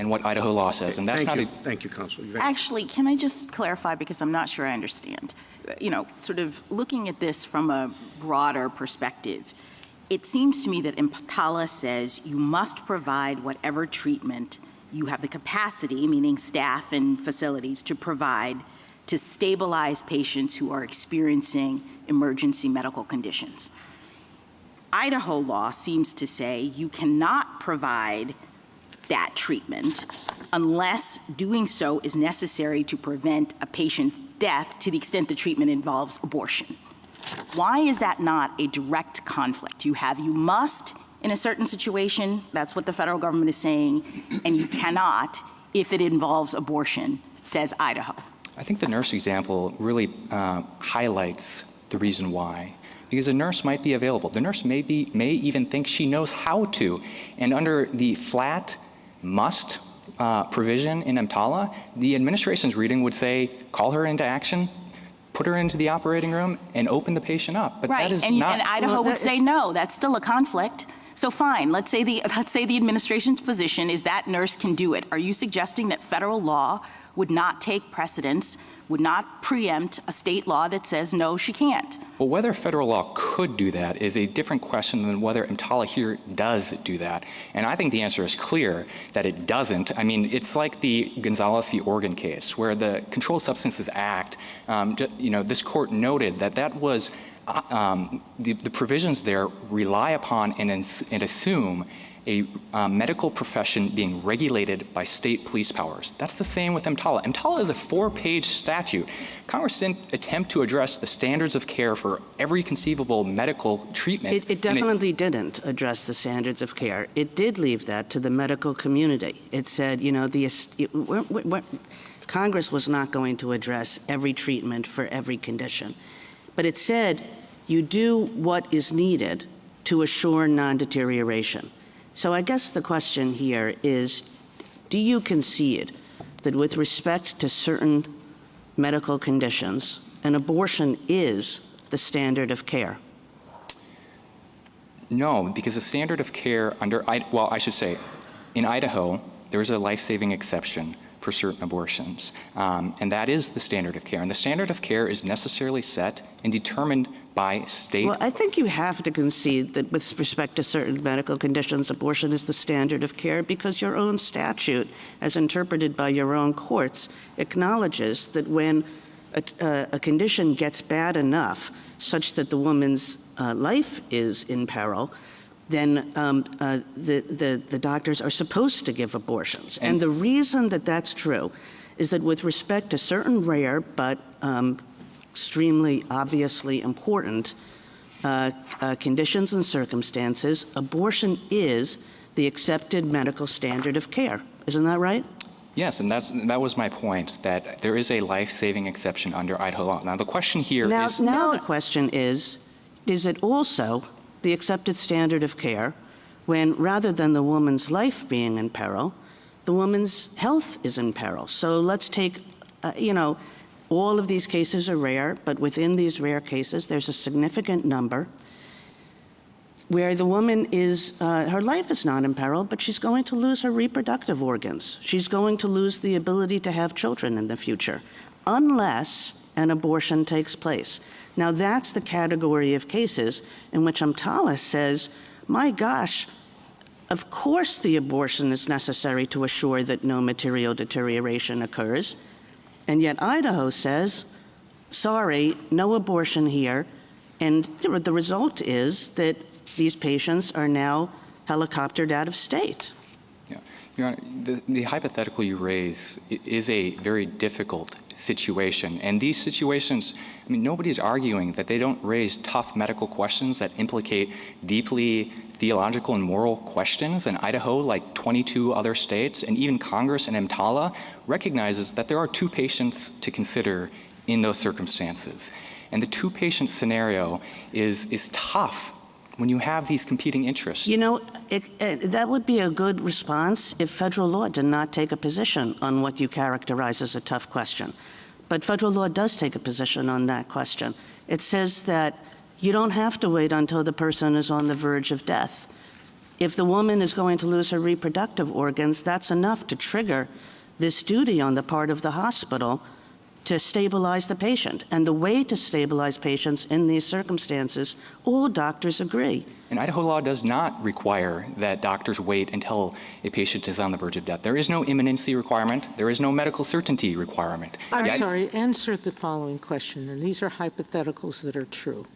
and what Idaho law says. And that's Thank you, Counsel. Actually, can I just clarify, because I'm not sure I understand? Sort of looking at this from a broader perspective, it seems to me that EMTALA says you must provide whatever treatment you have the capacity, meaning staff and facilities, to provide to stabilize patients who are experiencing emergency medical conditions. Idaho law seems to say you cannot provide that treatment unless doing so is necessary to prevent a patient's death to the extent the treatment involves abortion. Why is that not a direct conflict? You must in a certain situation, that's what the federal government is saying, and you cannot if it involves abortion, says Idaho. I think the nurse example really highlights the reason why. Because a nurse might be available. The nurse may even think she knows how to. And under the flat must provision in EMTALA, the administration's reading would say, call her into action, put her into the operating room, and open the patient up. But right, that is and not. Idaho would say no. That's still a conflict. So fine. Let's say the administration's position is that nurse can do it. Are you suggesting that federal law would not take precedence, would not preempt a state law that says no, she can't? Well, whether federal law could do that is a different question than whether EMTALA here does do that. And I think the answer is clear that it doesn't. I mean, it's like the Gonzalez v. Oregon case, where the Controlled Substances Act, this court noted that was the provisions there rely upon and assume a medical profession being regulated by state police powers. That's the same with EMTALA. EMTALA is a 4-page statute. Congress didn't attempt to address the standards of care for every conceivable medical treatment. It definitely didn't address the standards of care. It did leave that to the medical community. It said, Congress was not going to address every treatment for every condition. But it said, you do what is needed to assure non-deterioration. So I guess the question here is, do you concede that with respect to certain medical conditions, an abortion is the standard of care? No, because the standard of care in Idaho, there's a life-saving exception for certain abortions, and that is the standard of care. And the standard of care is necessarily set and determined by state. Well, I think you have to concede that with respect to certain medical conditions, abortion is the standard of care because your own statute, as interpreted by your own courts, acknowledges that when a condition gets bad enough such that the woman's life is in peril, then the doctors are supposed to give abortions. And the reason that that's true is that with respect to certain rare but extremely obviously important conditions and circumstances, abortion is the accepted medical standard of care. Isn't that right? Yes, and that was my point, that there is a life-saving exception under Idaho law. Now, the question here is... Now the question is it also the accepted standard of care when, rather than the woman's life being in peril, the woman's health is in peril? So let's take, all of these cases are rare, but within these rare cases, there's a significant number where the woman is, her life is not in peril, but she's going to lose her reproductive organs. She's going to lose the ability to have children in the future, unless an abortion takes place. Now, that's the category of cases in which EMTALA says, my gosh, of course the abortion is necessary to assure that no material deterioration occurs. And yet Idaho says, sorry, no abortion here. And the result is that these patients are now helicoptered out of state. Yeah. Your Honor, the hypothetical you raise is a very difficult situation. And these situations, nobody's arguing that they don't raise tough medical questions that implicate deeply theological and moral questions. And Idaho, like 22 other states, and even Congress and EMTALA, recognizes that there are two patients to consider in those circumstances. And the two-patient scenario is tough when you have these competing interests. That would be a good response if federal law did not take a position on what you characterize as a tough question. But federal law does take a position on that question. It says that you don't have to wait until the person is on the verge of death. if the woman is going to lose her reproductive organs, that's enough to trigger this duty on the part of the hospital to stabilize the patient. And the way to stabilize patients in these circumstances, all doctors agree. And Idaho law does not require that doctors wait until a patient is on the verge of death. There is no imminency requirement. There is no medical certainty requirement. I'm sorry, answer the following question, and these are hypotheticals that are true.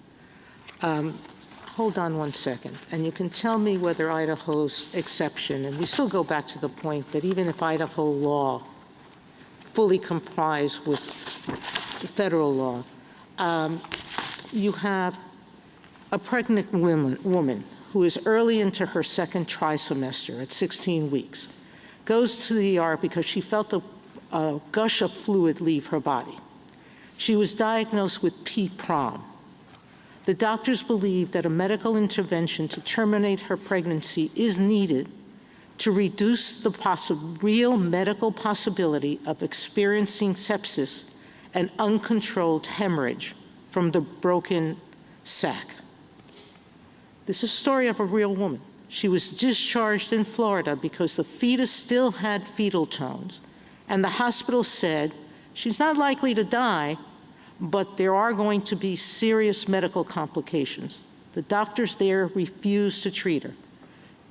Hold on one second, and you can tell me whether Idaho's exception, and we still go back to the point that even if Idaho law fully complies with the federal law, you have a pregnant woman who is early into her second trimester at 16 weeks, goes to the ER because she felt a gush of fluid leave her body. She was diagnosed with PPROM. The doctors believe that a medical intervention to terminate her pregnancy is needed to reduce the real medical possibility of experiencing sepsis and uncontrolled hemorrhage from the broken sac. This is a story of a real woman. She was discharged in Florida because the fetus still had fetal tones, and the hospital said she's not likely to die, but there are going to be serious medical complications. The doctors there refused to treat her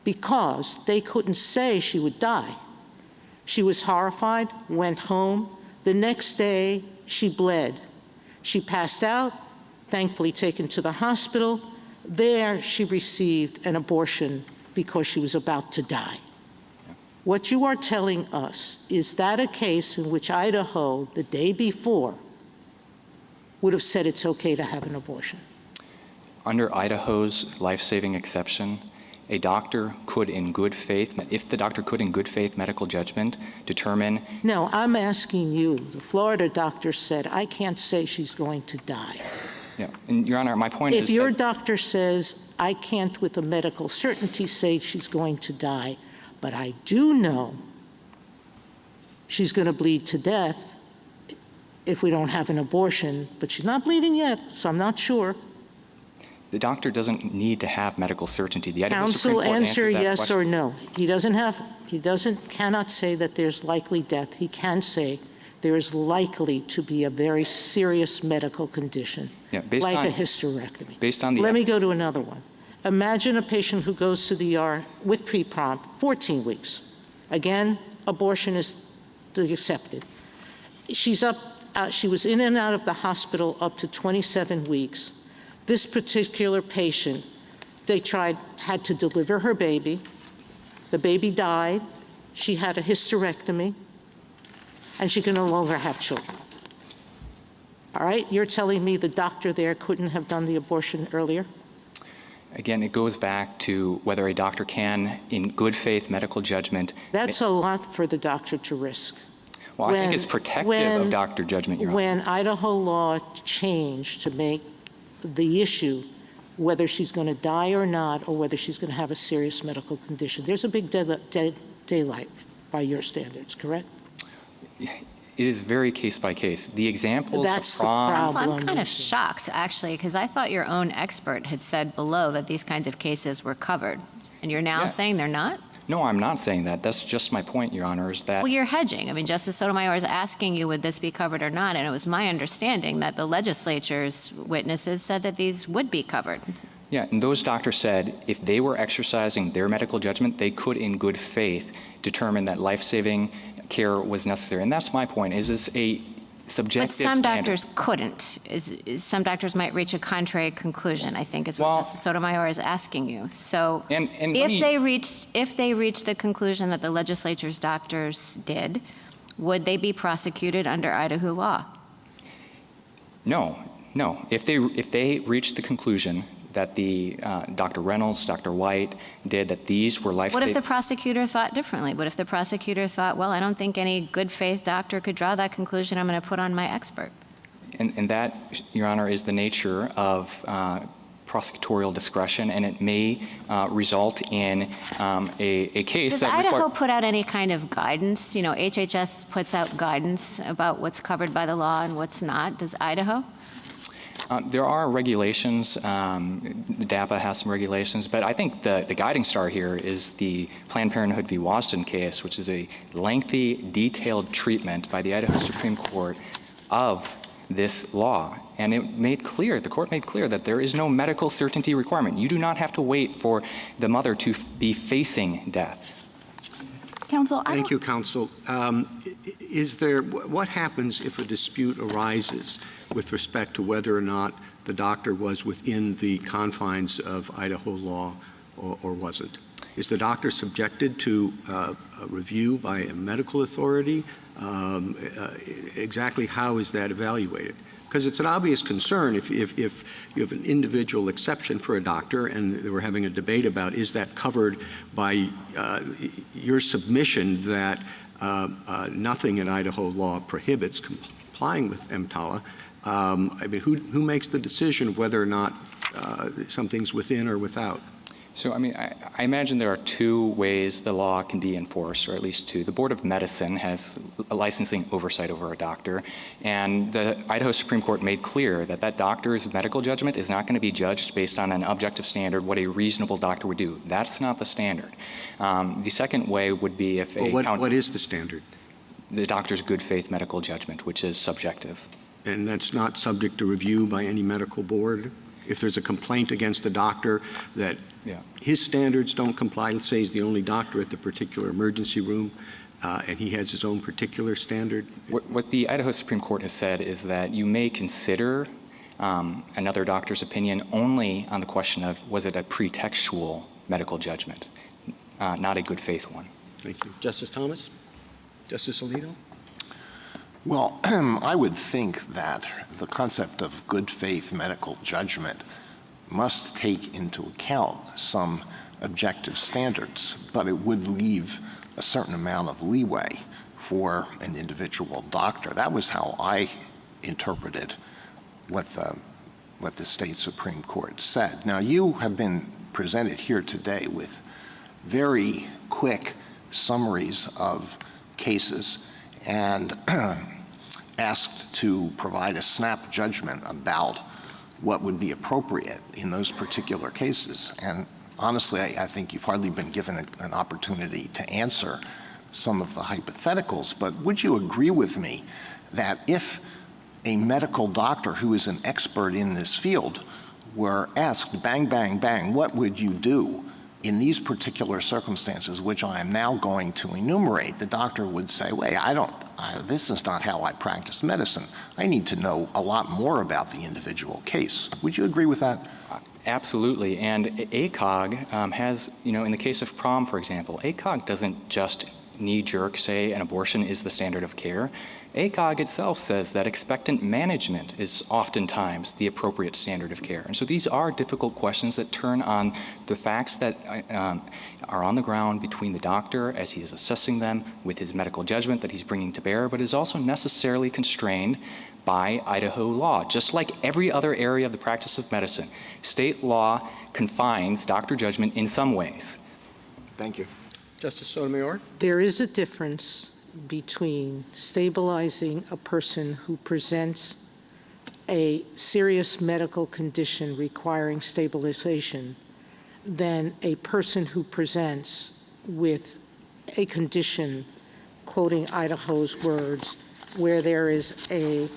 because they couldn't say she would die. She was horrified, went home. The next day, she bled. She passed out, thankfully taken to the hospital. There, she received an abortion because she was about to die. What you are telling us, is that a case in which Idaho, the day before, would have said it's okay to have an abortion? Under Idaho's life-saving exception, a doctor could in good faith, if the doctor could in good faith medical judgment determine. No, I'm asking you. The Florida doctor said, I can't say she's going to die. Yeah, and Your Honor, my point is if your doctor says, I can't with a medical certainty say she's going to die, but I do know she's going to bleed to death if we don't have an abortion, but she's not bleeding yet, so I'm not sure. The doctor doesn't need to have medical certainty. The Idaho Counsel, Supreme Court answer answered that yes question. or no. Cannot say that there's likely death. He can say there is likely to be a very serious medical condition, like a hysterectomy. Based on the Let me go to another one. Imagine a patient who goes to the ER with pre-prom, 14 weeks. Again, abortion is accepted. She was in and out of the hospital up to 27 weeks. This particular patient, had to deliver her baby. The baby died. She had a hysterectomy, and she can no longer have children. All right, you're telling me the doctor there couldn't have done the abortion earlier? Again, it goes back to whether a doctor can, in good faith medical judgment. That's a lot for the doctor to risk. Well, I think it's protective of doctor judgment, Your Honor. When Idaho law changed to make the issue whether she's going to die or not, or whether she's going to have a serious medical condition, there's a big daylight by your standards, correct? It is very case by case. The examples That's of the prom. problem. I'm kind of shocked, actually, because I thought your own expert had said below that these kinds of cases were covered. And you're now saying they're not? No, I'm not saying that. That's just my point, Your Honor, is that. Well, you're hedging. I mean, Justice Sotomayor is asking you, would this be covered or not? And it was my understanding that the legislature's witnesses said that these would be covered. Yeah, and those doctors said if they were exercising their medical judgment, they could, in good faith, determine that life-saving care was necessary. And that's my point, is a subjective But some standard. doctors couldn't. Some doctors might reach a contrary conclusion, I think, is what Justice Sotomayor is asking you. So if they reach the conclusion that the legislature's doctors did, would they be prosecuted under Idaho law? No. If they reach the conclusion that the Dr. Reynolds, Dr. White did, that these were life-saving. What if the prosecutor thought differently? What if the prosecutor thought, well, I don't think any good faith doctor could draw that conclusion, I'm going to put on my expert? And that, Your Honor, is the nature of prosecutorial discretion, and it may result in a case Does that Idaho put out any kind of guidance? You know, HHS puts out guidance about what's covered by the law and what's not. Does Idaho? There are regulations. DAPA has some regulations, but I think the guiding star here is the Planned Parenthood v. Washington case, which is a lengthy, detailed treatment by the Idaho Supreme Court of this law. And the court made clear that there is no medical certainty requirement. You do not have to wait for the mother to be facing death. Counsel, Thank you, counsel. What happens if a dispute arises with respect to whether or not the doctor was within the confines of Idaho law or wasn't? Is the doctor subjected to a review by a medical authority? Exactly how is that evaluated? Because it's an obvious concern if you have an individual exception for a doctor, and we're having a debate about is that covered by your submission that nothing in Idaho law prohibits complying with EMTALA. I mean, who makes the decision of whether or not something's within or without? So, I mean, I imagine there are two ways the law can be enforced, or at least two. The Board of Medicine has a licensing oversight over a doctor, and the Idaho Supreme Court made clear that that doctor's medical judgment is not going to be judged based on an objective standard, what a reasonable doctor would do. That's not the standard. The second way would be if what is the standard? The doctor's good faith medical judgment, which is subjective. And that's not subject to review by any medical board? If there's a complaint against a doctor that his standards don't comply, let's say he's the only doctor at the particular emergency room, and he has his own particular standard? What the Idaho Supreme Court has said is that you may consider another doctor's opinion only on the question of was it a pretextual medical judgment, not a good faith one. Thank you. Justice Thomas? Justice Alito? Well, I would think that the concept of good faith medical judgment must take into account some objective standards, but it would leave a certain amount of leeway for an individual doctor. That was how I interpreted what the state Supreme Court said. Now, you have been presented here today with very quick summaries of cases and asked to provide a snap judgment about what would be appropriate in those particular cases. And honestly, I think you've hardly been given an opportunity to answer some of the hypotheticals. But would you agree with me that if a medical doctor who is an expert in this field were asked, bang, bang, bang, what would you do in these particular circumstances, which I am now going to enumerate, the doctor would say, wait, this is not how I practice medicine. I need to know a lot more about the individual case. Would you agree with that? Absolutely. And ACOG has, in the case of prom, for example, ACOG doesn't just knee-jerk say an abortion is the standard of care. ACOG itself says that expectant management is oftentimes the appropriate standard of care. And so these are difficult questions that turn on the facts that are on the ground between the doctor as he is assessing them with his medical judgment that he's bringing to bear, but is also necessarily constrained by Idaho law. Just like every other area of the practice of medicine, state law confines doctor judgment in some ways. Thank you. Justice Sotomayor? There is a difference between stabilizing a person who presents a serious medical condition requiring stabilization than a person who presents with a condition, quoting Idaho's words, where there is a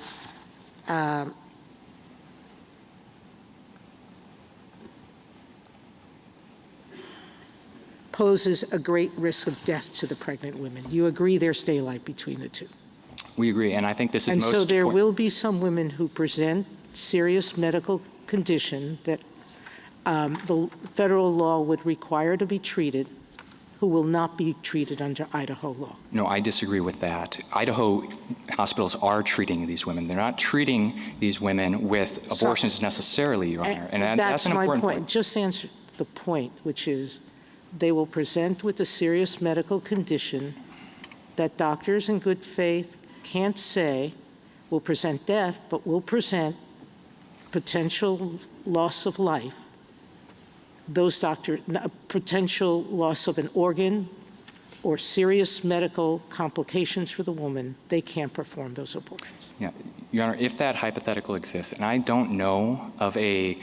poses a great risk of death to the pregnant women. You agree there's daylight between the two? We agree, and I think this is and so there will be some women who present serious medical condition that the federal law would require to be treated, who will not be treated under Idaho law. No, I disagree with that. Idaho hospitals are treating these women. They're not treating these women with abortions necessarily, Your Honor. And that's an important point. Just answer the point, which is they will present with a serious medical condition that doctors in good faith can't say will present death, but will present potential loss of life. Those doctors, potential loss of an organ or serious medical complications for the woman, they can't perform those abortions. Yeah, Your Honor, if that hypothetical exists, and I don't know of a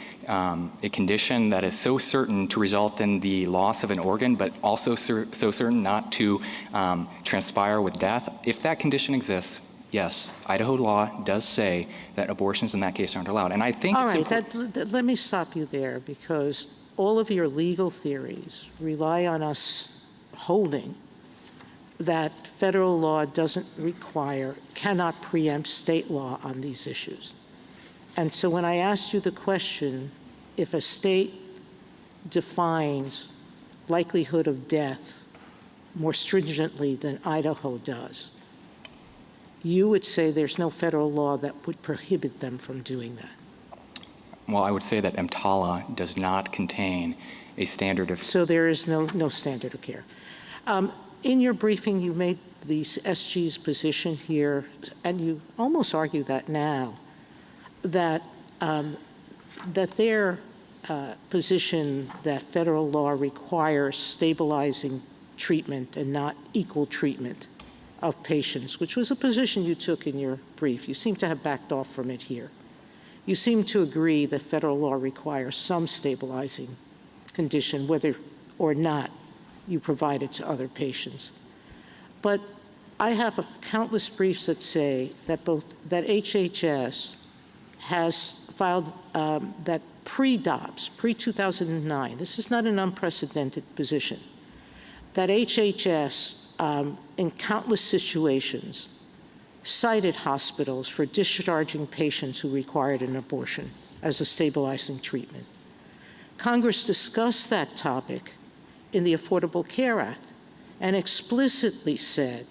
condition that is so certain to result in the loss of an organ, but also so certain not to transpire with death, if that condition exists, yes, Idaho law does say that abortions in that case aren't allowed. And I think all right, let me stop you there, because all of your legal theories rely on us holding that federal law cannot preempt state law on these issues. And so when I asked you the question, if a state defines likelihood of death more stringently than Idaho does, you would say there's no federal law that would prohibit them from doing that. Well, I would say that EMTALA does not contain a standard of... So there is no standard of care. In your briefing, you made the SG's position here, and you almost argue that now, that their position that federal law requires stabilizing treatment and not equal treatment of patients, which was a position you took in your brief. You seem to have backed off from it here. You seem to agree that federal law requires some stabilizing condition, whether or not you provide it to other patients. But I have countless briefs that say that that HHS has filed that pre-DOPS, pre-2009, this is not an unprecedented position, that HHS in countless situations cited hospitals for discharging patients who required an abortion as a stabilizing treatment. Congress discussed that topic in the Affordable Care Act and explicitly said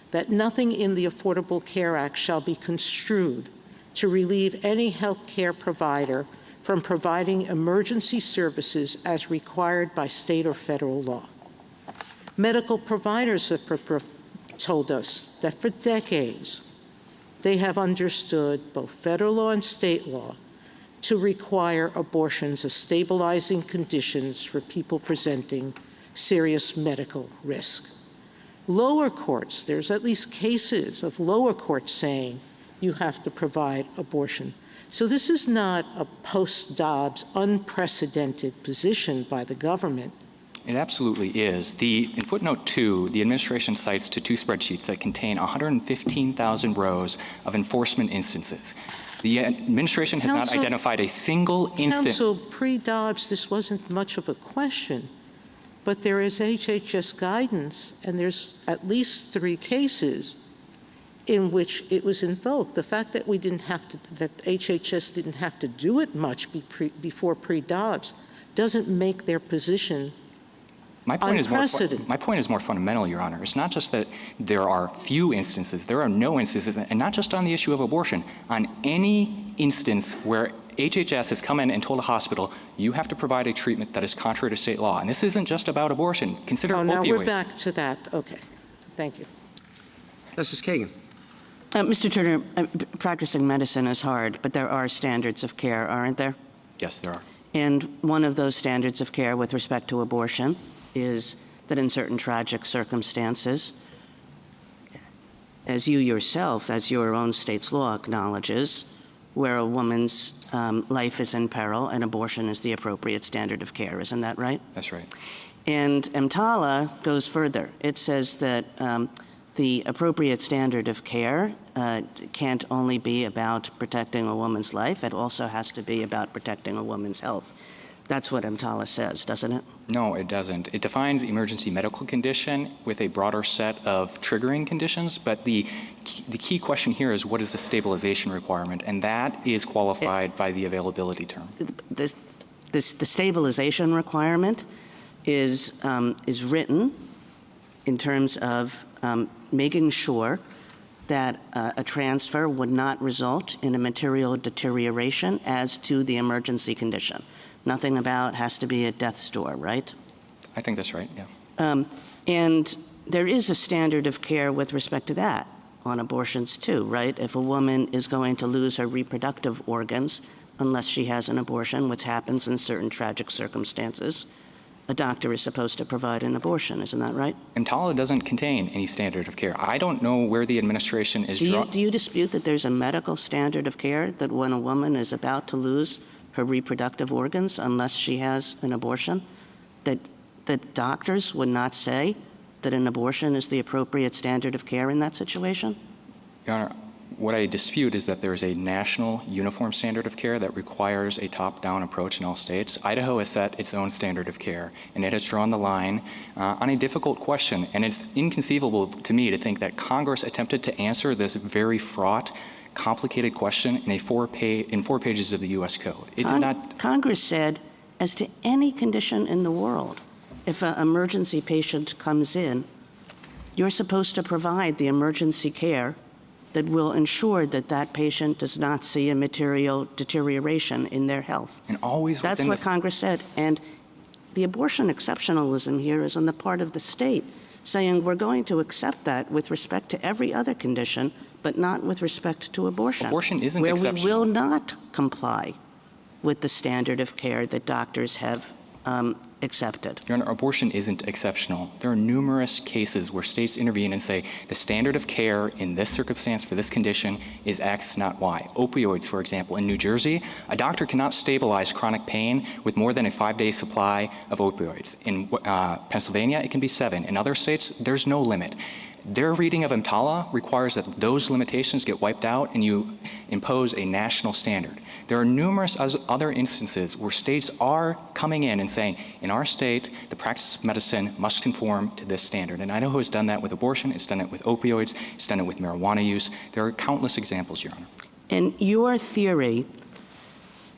that nothing in the Affordable Care Act shall be construed to relieve any health care provider from providing emergency services as required by state or federal law. Medical providers have told us that for decades they have understood both federal law and state law to require abortions as stabilizing conditions for people presenting serious medical risk. Lower courts, there's at least cases of lower courts saying you have to provide abortion. So this is not a post-Dobbs unprecedented position by the government. It absolutely is. In footnote 2, the administration cites to 2 spreadsheets that contain 115,000 rows of enforcement instances. The administration has not identified a single instance. Counsel, pre-Dobbs, this wasn't much of a question, but there is HHS guidance, and there's at least 3 cases in which it was invoked. The fact that that HHS didn't have to do it much before pre-Dobbs doesn't make their position unprecedented. My point is more fundamental, Your Honor. It's not just that there are few instances, there are no instances, and not just on the issue of abortion. On any instance where HHS has come in and told a hospital, you have to provide a treatment that is contrary to state law. And this isn't just about abortion. Consider opioids. Now we're back to that. Okay. Thank you. Justice Kagan. Mr. Turner, practicing medicine is hard, but there are standards of care, aren't there? Yes, there are. And one of those standards of care with respect to abortion is that in certain tragic circumstances, as you yourself, as your own state's law acknowledges, where a woman's life is in peril, and abortion is the appropriate standard of care. Isn't that right? That's right. And EMTALA goes further. It says that the appropriate standard of care can't only be about protecting a woman's life. It also has to be about protecting a woman's health. That's what EMTALA says, doesn't it? No, it doesn't. It defines emergency medical condition with a broader set of triggering conditions, but the key question here is what is the stabilization requirement, and that is qualified by the availability term. The stabilization requirement is written in terms of making sure that a transfer would not result in a material deterioration as to the emergency condition. Nothing about has to be at death's door, right? I think that's right, yeah. And there is a standard of care with respect to that on abortions too, right? If a woman is going to lose her reproductive organs unless she has an abortion, which happens in certain tragic circumstances, a doctor is supposed to provide an abortion. Isn't that right? EMTALA doesn't contain any standard of care. I don't know where the administration is Do you dispute that there's a medical standard of care that when a woman is about to lose her reproductive organs unless she has an abortion, that doctors would not say that an abortion is the appropriate standard of care in that situation? Your Honor, what I dispute is that there is a national uniform standard of care that requires a top-down approach in all states. Idaho has set its own standard of care, and it has drawn the line on a difficult question. And it's inconceivable to me to think that Congress attempted to answer this very fraught, complicated question in four pages of the U.S. Code. It did not. Congress said, as to any condition in the world, if an emergency patient comes in, you're supposed to provide the emergency care that will ensure that that patient does not see a material deterioration in their health. And always That's what Congress said. And the abortion exceptionalism here is on the part of the state, saying we're going to accept that with respect to every other condition, but not with respect to abortion. Abortion isn't where exceptional. We will not comply with the standard of care that doctors have accepted. Your Honor, abortion isn't exceptional. There are numerous cases where states intervene and say the standard of care in this circumstance for this condition is X, not Y. Opioids, for example. In New Jersey, a doctor cannot stabilize chronic pain with more than a 5-day supply of opioids. In Pennsylvania, it can be 7. In other states, there's no limit. Their reading of EMTALA requires that those limitations get wiped out and you impose a national standard. There are numerous other instances where states are coming in and saying, in our state, the practice of medicine must conform to this standard. And Idaho has done that with abortion, it's done it with opioids, it's done it with marijuana use. There are countless examples, Your Honor. And your theory,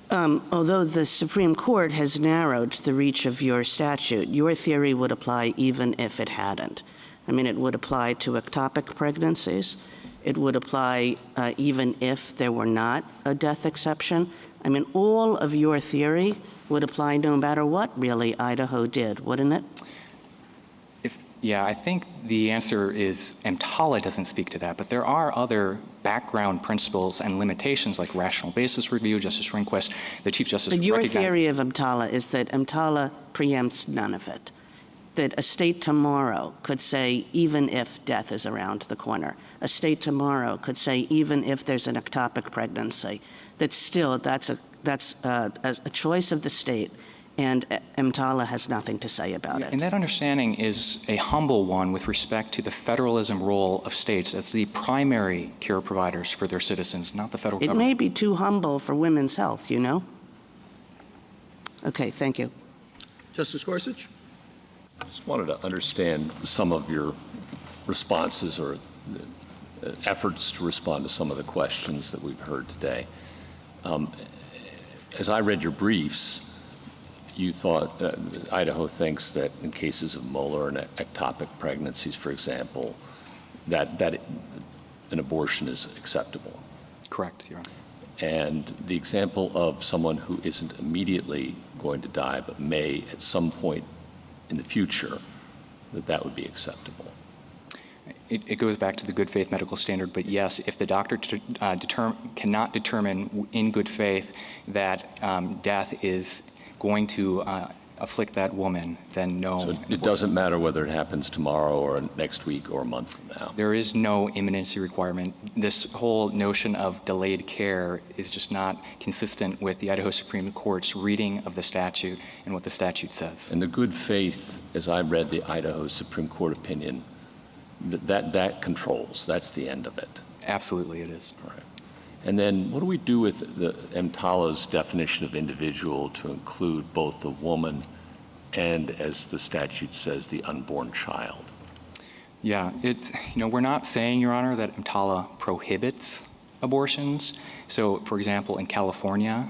although the Supreme Court has narrowed the reach of your statute, your theory would apply even if it hadn't. I mean, it would apply to ectopic pregnancies. It would apply even if there were not a death exception. I mean, all of your theory would apply no matter what, really, Idaho did, wouldn't it? Yeah, I think the answer is EMTALA doesn't speak to that, but there are other background principles and limitations like rational basis review, Justice Rehnquist, the Chief Justice. But your theory of EMTALA is that EMTALA preempts none of it. That a state tomorrow could say, even if death is around the corner, a state tomorrow could say, even if there's an ectopic pregnancy, that still that's a choice of the state, and EMTALA has nothing to say about it. And that understanding is a humble one with respect to the federalism role of states as the primary care providers for their citizens, not the federal government. It may be too humble for women's health, you know? Okay, thank you. Justice Gorsuch? I just wanted to understand some of your responses or efforts to respond to some of the questions that we've heard today. As I read your briefs, you thought Idaho thinks that in cases of molar and ectopic pregnancies, for example, that an abortion is acceptable. Correct, Your Honor. And the example of someone who isn't immediately going to die but may at some point in the future, that would be acceptable. It goes back to the good faith medical standard, but yes, if the doctor cannot determine in good faith that death is going to afflict that woman, then no. So it doesn't matter whether it happens tomorrow or next week or a month from now. There is no imminency requirement. This whole notion of delayed care is just not consistent with the Idaho Supreme Court's reading of the statute and what the statute says. And the good faith, as I read the Idaho Supreme Court opinion, that controls. That's the end of it. Absolutely it is. All right. And then what do we do with the EMTALA's definition of individual to include both the woman and, as the statute says, the unborn child? Yeah, we're not saying, Your Honor, that EMTALA prohibits abortions. So, for example, in California,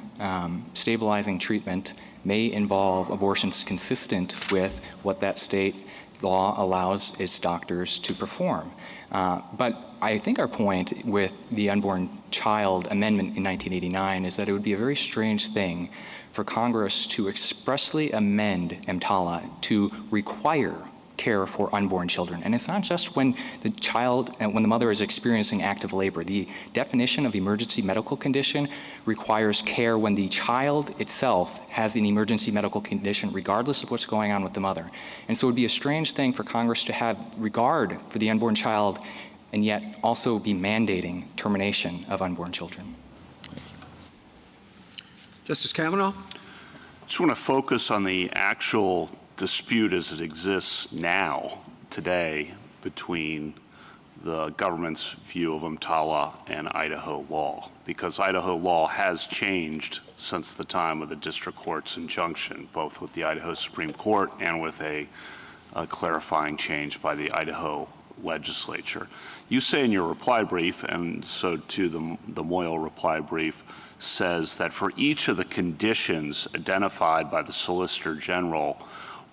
stabilizing treatment may involve abortions consistent with what that state law allows its doctors to perform. But I think our point with the unborn child amendment in 1989 is that it would be a very strange thing for Congress to expressly amend EMTALA to require care for unborn children. And it's not just when the child and when the mother is experiencing active labor. The definition of emergency medical condition requires care when the child itself has an emergency medical condition, regardless of what's going on with the mother. And so it would be a strange thing for Congress to have regard for the unborn child and yet also be mandating termination of unborn children. Justice Kavanaugh? I just want to focus on the actual dispute as it exists now, today, between the government's view of EMTALA and Idaho law, because Idaho law has changed since the time of the district court's injunction, both with the Idaho Supreme Court and with a clarifying change by the Idaho legislature. You say in your reply brief, and so too the Moyle reply brief, says that for each of the conditions identified by the Solicitor General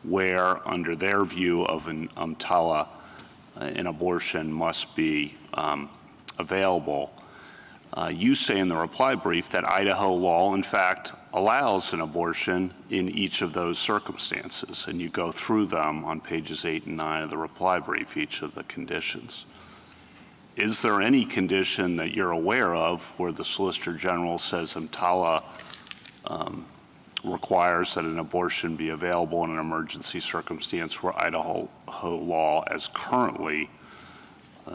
where, under their view of an EMTALA, an abortion must be available, you say in the reply brief that Idaho law, in fact, allows an abortion in each of those circumstances, and you go through them on pages 8 and 9 of the reply brief, each of the conditions. Is there any condition that you're aware of where the Solicitor General says EMTALA requires that an abortion be available in an emergency circumstance where Idaho law, as currently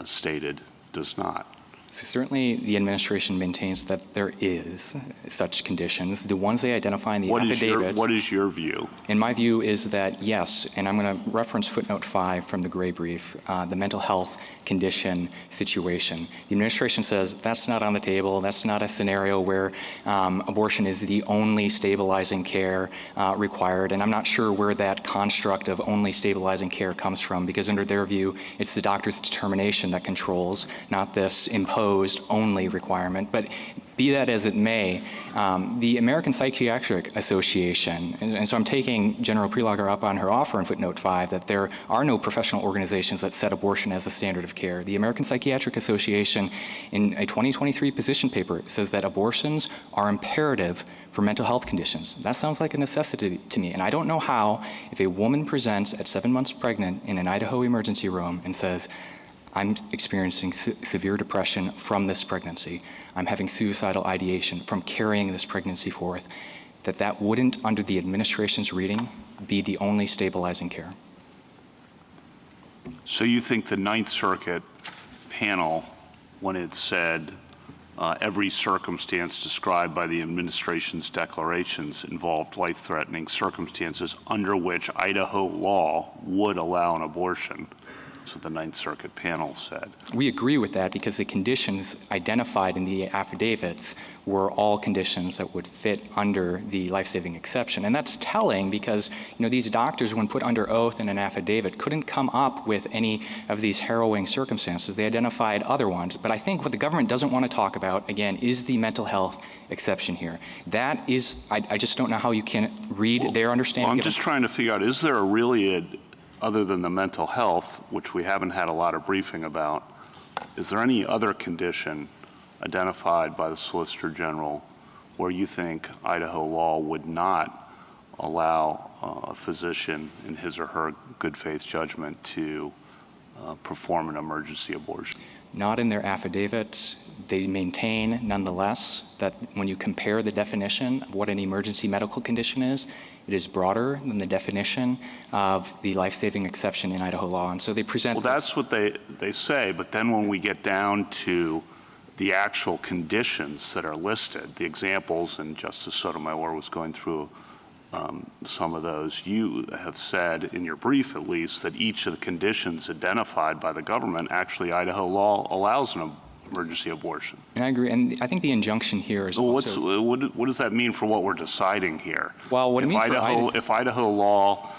stated, does not? So certainly the administration maintains that there is such conditions. The ones they identify in the affidavits. What is your view? And my view is that yes, and I'm going to reference footnote 5 from the gray brief, the mental health condition situation. The administration says that's not on the table. That's not a scenario where abortion is the only stabilizing care required. And I'm not sure where that construct of only stabilizing care comes from, because under their view, it's the doctor's determination that controls, not this imposed only requirement. But be that as it may, the American Psychiatric Association, and so I'm taking General Prelogger up on her offer in footnote 5 that there are no professional organizations that set abortion as a standard of care. The American Psychiatric Association, in a 2023 position paper, says that abortions are imperative for mental health conditions. That sounds like a necessity to me, and I don't know how, if a woman presents at 7 months pregnant in an Idaho emergency room and says, I'm experiencing severe depression from this pregnancy, I'm having suicidal ideation from carrying this pregnancy forth, that wouldn't, under the administration's reading, be the only stabilizing care. So you think the Ninth Circuit panel, when it said every circumstance described by the administration's declarations involved life-threatening circumstances under which Idaho law would allow an abortion, that's what the Ninth Circuit panel said. We agree with that because the conditions identified in the affidavits were all conditions that would fit under the life-saving exception. And that's telling because, these doctors, when put under oath in an affidavit, couldn't come up with any of these harrowing circumstances. They identified other ones. But I think what the government doesn't want to talk about, again, is the mental health exception here. That is, I just don't know how you can read their understanding. I'm just trying to figure out, is there other than the mental health, which we haven't had a lot of briefing about, is there any other condition identified by the Solicitor General where you think Idaho law would not allow a physician in his or her good faith judgment to perform an emergency abortion? Not in their affidavits. They maintain, nonetheless, that when you compare the definition of what an emergency medical condition is, it is broader than the definition of the life-saving exception in Idaho law. And so they present— Well, that's what they say, but then when we get down to the actual conditions that are listed, the examples, and Justice Sotomayor was going through some of those, you have said in your brief at least that each of the conditions identified by the government, actually Idaho law allows an emergency abortion. And I agree, and I think the injunction here is what does that mean for what we're deciding here? Well, what it means if Idaho law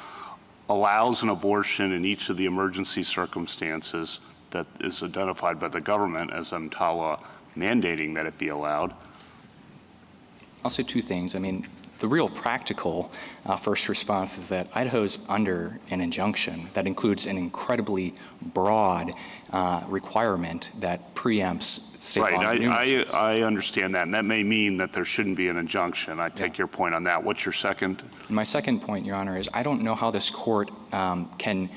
allows an abortion in each of the emergency circumstances that is identified by the government as EMTALA mandating that it be allowed? I'll say two things. I mean, the real practical first response is that Idaho's under an injunction that includes an incredibly broad requirement that preempts state law. Right, I understand that, and that may mean that there shouldn't be an injunction. I take your point on that. What's your second? My second point, Your Honor, is I don't know how this court can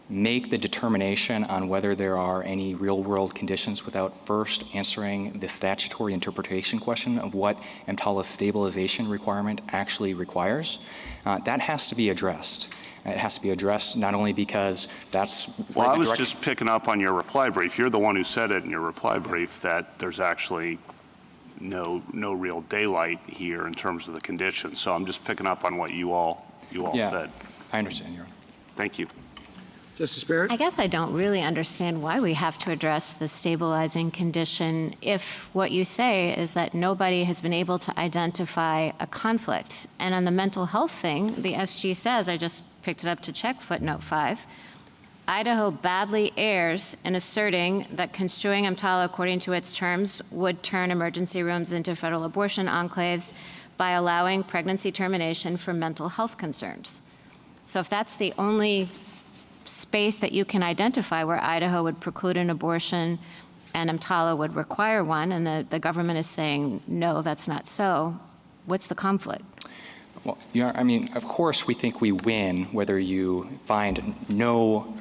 make the determination on whether there are any real-world conditions without first answering the statutory interpretation question of what EMTALA's stabilization requirement actually requires. That has to be addressed. It has to be addressed not only because that's... Well, I was just picking up on your reply brief. You're the one who said it in your reply brief that there's actually no real daylight here in terms of the conditions. So I'm just picking up on what you all said. I understand, Your Honor. Thank you. Justice Barrett? I guess I don't really understand why we have to address the stabilizing condition if what you say is that nobody has been able to identify a conflict. And on the mental health thing, the SG says, I just picked it up to check footnote 5, Idaho badly errs in asserting that construing EMTALA according to its terms would turn emergency rooms into federal abortion enclaves by allowing pregnancy termination for mental health concerns. So if that's the only space that you can identify where Idaho would preclude an abortion and EMTALA would require one, and the government is saying, no, that's not so, what's the conflict? Well, I mean, of course we think we win whether you find no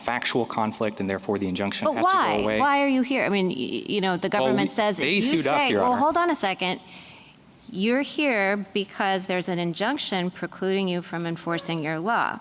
factual conflict and therefore the injunction has to go away. Why are you here? I mean, you know, the government says, if you say, well, hold on a second, you're here because there's an injunction precluding you from enforcing your law.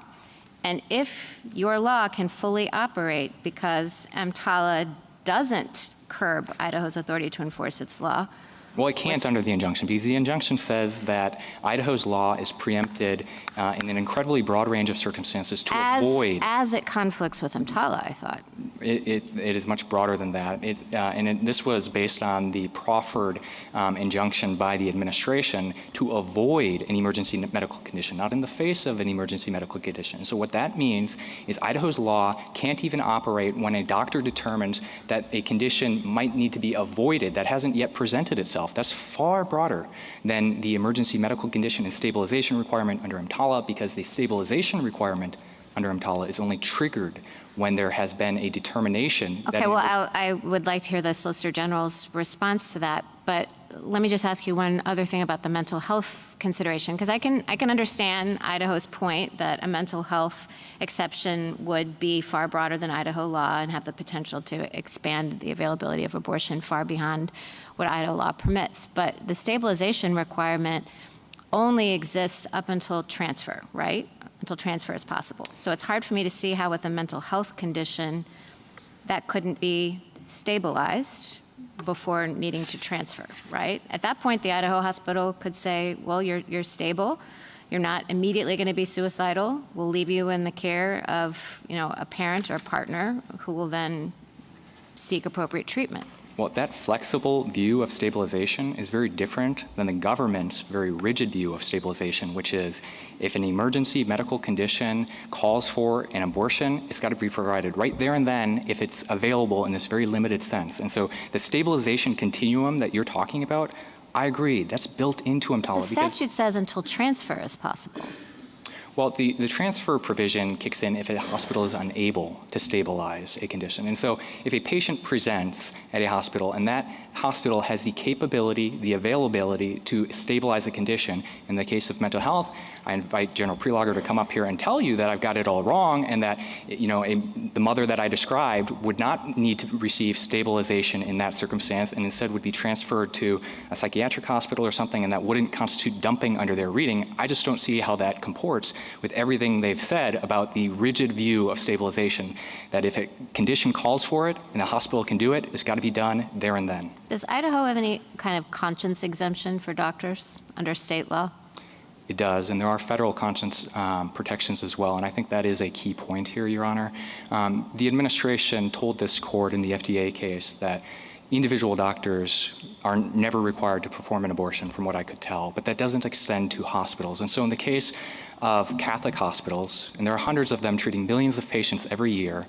And if your law can fully operate because EMTALA doesn't curb Idaho's authority to enforce its law. Well, it can't under the injunction because the injunction says that Idaho's law is preempted in an incredibly broad range of circumstances to avoid. As it conflicts with EMTALA, I thought. It is much broader than that. This was based on the proffered injunction by the administration to avoid an emergency medical condition, not in the face of an emergency medical condition. So what that means is Idaho's law can't even operate when a doctor determines that a condition might need to be avoided that hasn't yet presented itself. That's far broader than the emergency medical condition and stabilization requirement under EMTALA because the stabilization requirement under EMTALA is only triggered when there has been a determination. Okay, well, I would like to hear the Solicitor General's response to that, but let me just ask you one other thing about the mental health consideration, because I can understand Idaho's point that a mental health exception would be far broader than Idaho law and have the potential to expand the availability of abortion far beyond what Idaho law permits. But the stabilization requirement only exists up until transfer, right? Until transfer is possible. So it's hard for me to see how with a mental health condition that couldn't be stabilized before needing to transfer, right? At that point, the Idaho hospital could say, well, you're stable. You're not immediately going to be suicidal. We'll leave you in the care of, a parent or partner who will then seek appropriate treatment. Well, that flexible view of stabilization is very different than the government's very rigid view of stabilization, which is if an emergency medical condition calls for an abortion, it's got to be provided right there and then if it's available in this very limited sense. And so the stabilization continuum that you're talking about, I agree, that's built into EMTALA. The statute says until transfer is possible. Well, the transfer provision kicks in if a hospital is unable to stabilize a condition. And so if a patient presents at a hospital and that hospital has the capability, the availability to stabilize a condition, in the case of mental health, I invite General Prelogger to come up here and tell you that I've got it all wrong and that, the mother that I described would not need to receive stabilization in that circumstance and instead would be transferred to a psychiatric hospital or something, and that wouldn't constitute dumping under their reading. I just don't see how that comports with everything they've said about the rigid view of stabilization, that if a condition calls for it and the hospital can do it, it's got to be done there and then. Does Idaho have any kind of conscience exemption for doctors under state law? It does, and there are federal conscience protections as well, and I think that is a key point here, Your Honor. The administration told this court in the FDA case that individual doctors are never required to perform an abortion, from what I could tell, but that doesn't extend to hospitals. And so in the case of Catholic hospitals, and there are hundreds of them treating millions of patients every year,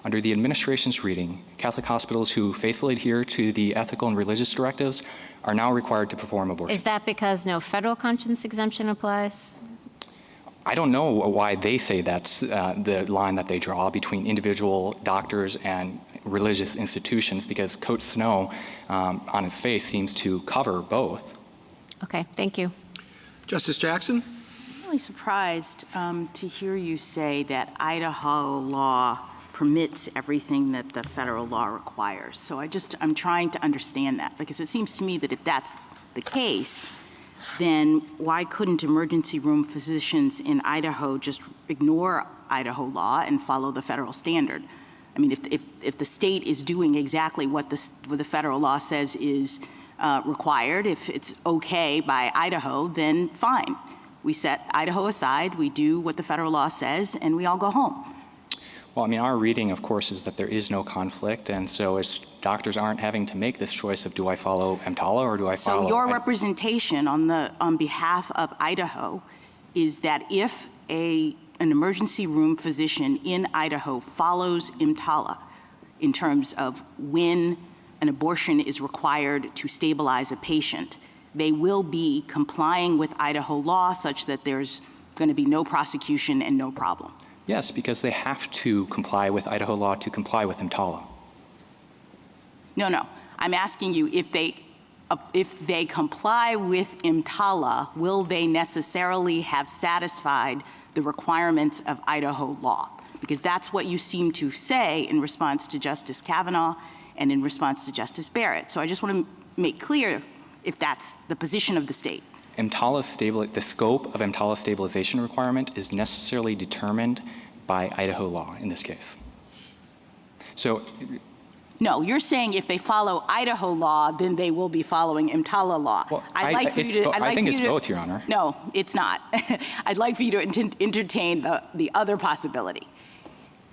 under the administration's reading, Catholic hospitals who faithfully adhere to the ethical and religious directives are now required to perform abortion. Is that because no federal conscience exemption applies? I don't know why they say that's the line that they draw between individual doctors and religious institutions, because Coat Snow on its face seems to cover both. Okay, thank you. Justice Jackson? really surprised to hear you say that Idaho law permits everything that the federal law requires. So I'm trying to understand that, because it seems to me that if that's the case, then why couldn't emergency room physicians in Idaho just ignore Idaho law and follow the federal standard? I mean, if the state is doing exactly what the federal law says is required, if it's okay by Idaho, then fine. We set Idaho aside, we do what the federal law says, and we all go home. Well, I mean, our reading, of course, is that there is no conflict, and so doctors aren't having to make this choice of, do I follow EMTALA or do I follow... So your representation on behalf of Idaho is that if an emergency room physician in Idaho follows EMTALA in terms of when an abortion is required to stabilize a patient, they will be complying with Idaho law such that there's going to be no prosecution and no problem. Yes, because they have to comply with Idaho law to comply with EMTALA. No. I'm asking you, if they comply with EMTALA, will they necessarily have satisfied the requirements of Idaho law? Because that's what you seem to say in response to Justice Kavanaugh and in response to Justice Barrett. So I just want to make clear if that's the position of the state. The scope of EMTALA stabilization requirement is necessarily determined by Idaho law in this case. So, no, you're saying if they follow Idaho law, then they will be following EMTALA law. Well, I think it's both, Your Honor. No, it's not. I'd like for you to entertain the other possibility.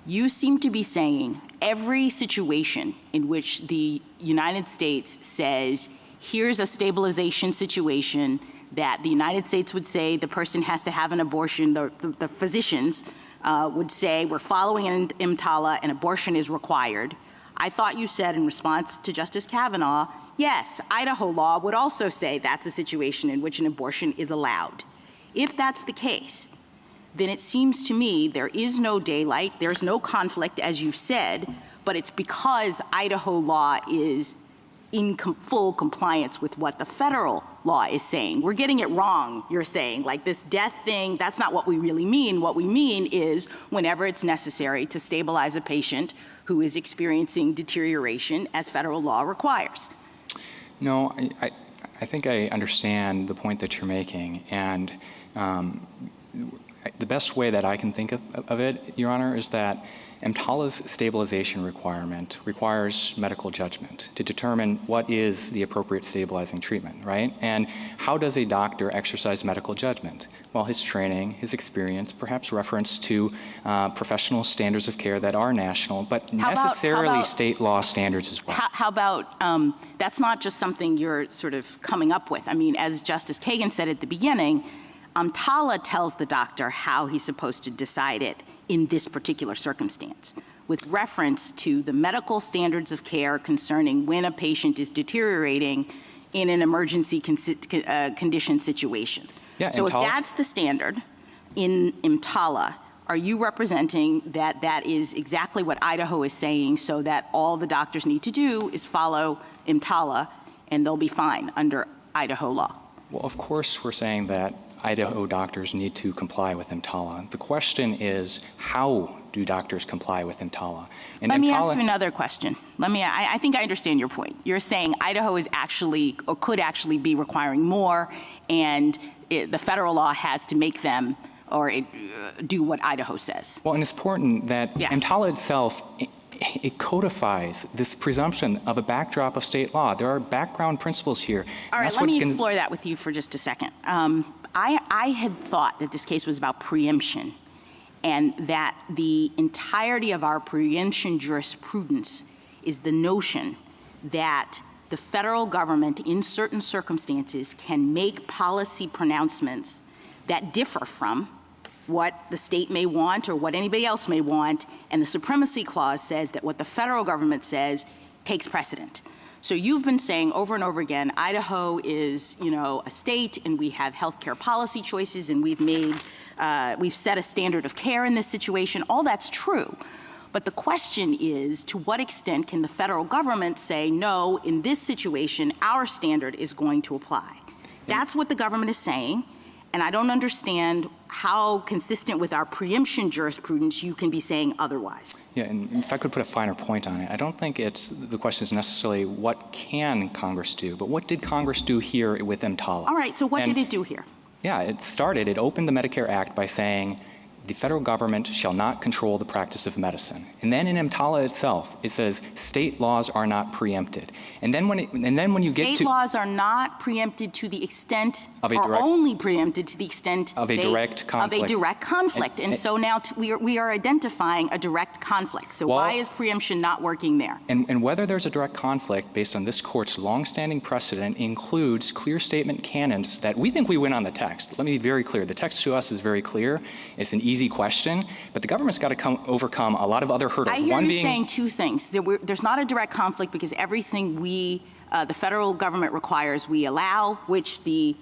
You seem to be saying every situation in which the United States says, here's a stabilization situation that the United States would say the person has to have an abortion, the physicians would say we're following an EMTALA and abortion is required. I thought you said in response to Justice Kavanaugh, yes, Idaho law would also say that's a situation in which an abortion is allowed. If that's the case, then it seems to me there is no daylight, there's no conflict, as you said, but it's because Idaho law is in full compliance with what the federal law is saying. We're getting it wrong, you're saying. Like this death thing, that's not what we really mean. What we mean is whenever it's necessary to stabilize a patient who is experiencing deterioration as federal law requires. No, I think I understand the point that you're making. And the best way that I can think of it, Your Honor, is that EMTALA's stabilization requirement requires medical judgment to determine what is the appropriate stabilizing treatment, right? And how does a doctor exercise medical judgment? Well, his training, his experience, perhaps reference to professional standards of care that are national, but necessarily state law standards as well. How about, that's not just something you're sort of coming up with. I mean, as Justice Kagan said at the beginning, EMTALA tells the doctor how he's supposed to decide it in this particular circumstance, with reference to the medical standards of care concerning when a patient is deteriorating in an emergency condition situation. Yeah, so if that's the standard in EMTALA, are you representing that that is exactly what Idaho is saying, so that all the doctors need to do is follow EMTALA and they'll be fine under Idaho law? Well, of course we're saying that Idaho doctors need to comply with EMTALA. The question is, how do doctors comply with EMTALA? And Let me ask you another question. I think I understand your point. You're saying Idaho is actually, or could actually be requiring more, and the federal law has to make them or do what Idaho says. Well, and it's important that EMTALA itself, it codifies this presumption of a backdrop of state law. There are background principles here. All right, let me explore that with you for just a second. I had thought that this case was about preemption, and that the entirety of our preemption jurisprudence is the notion that the federal government in certain circumstances can make policy pronouncements that differ from what the state may want or what anybody else may want, and the Supremacy Clause says that what the federal government says takes precedent. So you've been saying over and over again, Idaho is, a state, and we have healthcare policy choices, and we've set a standard of care in this situation. All that's true. But the question is, to what extent can the federal government say, no, in this situation, our standard is going to apply? That's what the government is saying. And I don't understand how consistent with our preemption jurisprudence you can be saying otherwise. Yeah, and if I could put a finer point on it, I don't think the question is necessarily what can Congress do, but what did Congress do here with EMTALA? All right, so what did it do here? Yeah, it opened the Medicare Act by saying the federal government shall not control the practice of medicine. And then in EMTALA itself, it says state laws are not preempted. And then when you get to— State laws are not preempted to the extent, or only preempted to the extent of a direct conflict. Of a direct conflict. And so now we are identifying a direct conflict. So why is preemption not working there? And whether there's a direct conflict based on this court's longstanding precedent includes clear statement canons that we think we win on the text. Let me be very clear. The text to us is very clear. It's an easy question, but the government's got to overcome a lot of other hurdles. I hear you saying two things. There's not a direct conflict because everything the federal government requires, we allow, which the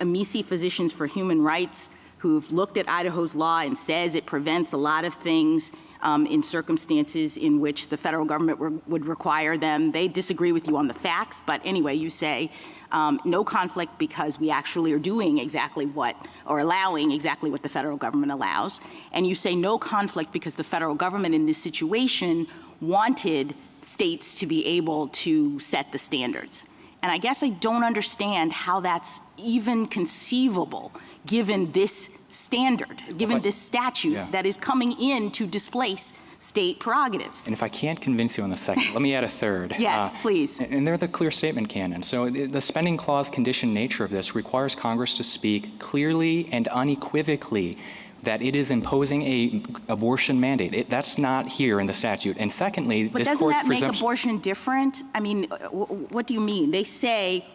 Amici Physicians for Human Rights, who've looked at Idaho's law and says it prevents a lot of things in circumstances in which the federal government would require them. They disagree with you on the facts, but anyway, you say no conflict because we actually are doing exactly what, or allowing exactly what the federal government allows. And you say no conflict because the federal government in this situation wanted states to be able to set the standards. And I guess I don't understand how that's even conceivable given this standard, given this statute that is coming in to displace state prerogatives. And if I can't convince you on the second, let me add a third. Yes, please. And they're the clear statement canon. So the spending clause condition nature of this requires Congress to speak clearly and unequivocally that it is imposing a abortion mandate. That's not here in the statute. And secondly, but this court's presumption— But doesn't that make abortion different? I mean, what do you mean? They say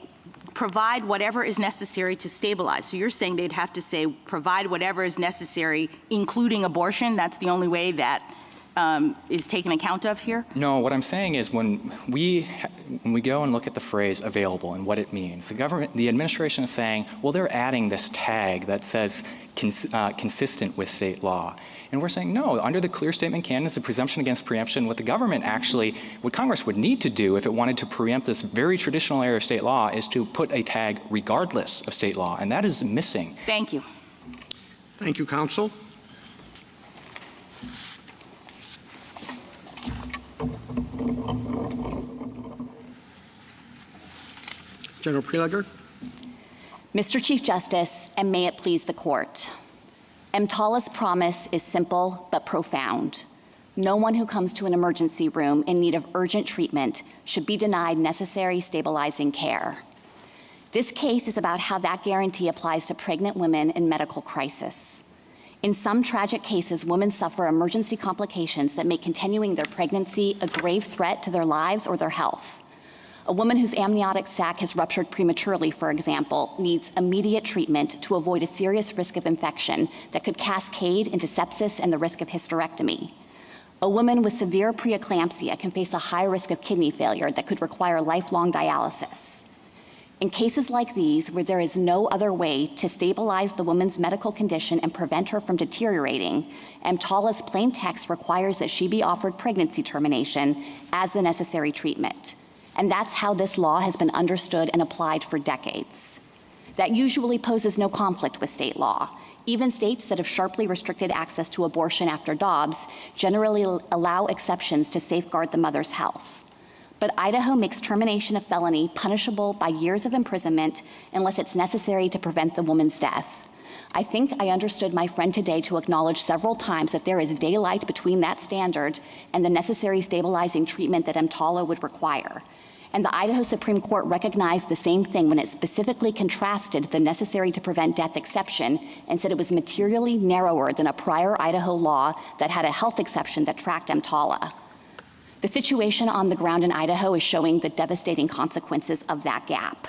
provide whatever is necessary to stabilize. So you're saying they'd have to say provide whatever is necessary, including abortion? That's the only way that is taken account of here? No, what I'm saying is when we go and look at the phrase available and what it means, the administration is saying, well, they're adding this tag that says consistent with state law. And we're saying, no, under the clear statement canon, the presumption against preemption, what Congress would need to do if it wanted to preempt this very traditional area of state law is to put a tag regardless of state law, and that is missing. Thank you. Thank you, counsel. General Preliger. Mr. Chief Justice, and may it please the court. EMTALA's promise is simple but profound. No one who comes to an emergency room in need of urgent treatment should be denied necessary stabilizing care. This case is about how that guarantee applies to pregnant women in medical crisis. In some tragic cases, women suffer emergency complications that make continuing their pregnancy a grave threat to their lives or their health. A woman whose amniotic sac has ruptured prematurely, for example, needs immediate treatment to avoid a serious risk of infection that could cascade into sepsis and the risk of hysterectomy. A woman with severe preeclampsia can face a high risk of kidney failure that could require lifelong dialysis. In cases like these, where there is no other way to stabilize the woman's medical condition and prevent her from deteriorating, EMTALA's plain text requires that she be offered pregnancy termination as the necessary treatment. And that's how this law has been understood and applied for decades. That usually poses no conflict with state law. Even states that have sharply restricted access to abortion after Dobbs generally allow exceptions to safeguard the mother's health. But Idaho makes termination of felony punishable by years of imprisonment unless it's necessary to prevent the woman's death. I think I understood my friend today to acknowledge several times that there is daylight between that standard and the necessary stabilizing treatment that EMTALA would require. And the Idaho Supreme Court recognized the same thing when it specifically contrasted the necessary to prevent death exception and said it was materially narrower than a prior Idaho law that had a health exception that tracked EMTALA. The situation on the ground in Idaho is showing the devastating consequences of that gap.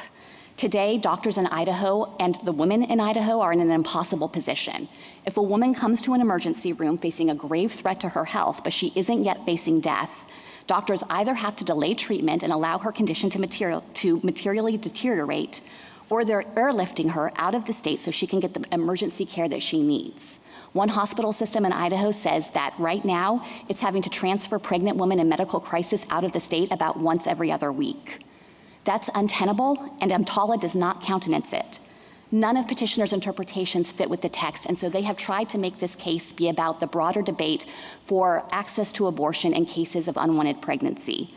Today, doctors in Idaho and the women in Idaho are in an impossible position. If a woman comes to an emergency room facing a grave threat to her health, but she isn't yet facing death, doctors either have to delay treatment and allow her condition to materially deteriorate, or they're airlifting her out of the state so she can get the emergency care that she needs. One hospital system in Idaho says that right now it's having to transfer pregnant women in medical crisis out of the state about once every other week. That's untenable, and EMTALA does not countenance it. None of petitioners' interpretations fit with the text, and so they have tried to make this case be about the broader debate for access to abortion in cases of unwanted pregnancy.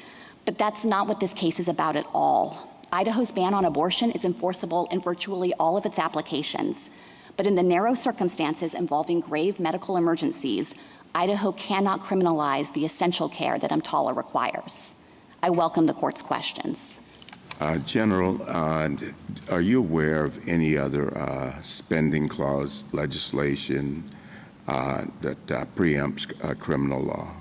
But that's not what this case is about at all. Idaho's ban on abortion is enforceable in virtually all of its applications. But in the narrow circumstances involving grave medical emergencies, Idaho cannot criminalize the essential care that EMTALA requires. I welcome the court's questions. General, are you aware of any other spending clause legislation that preempts criminal law?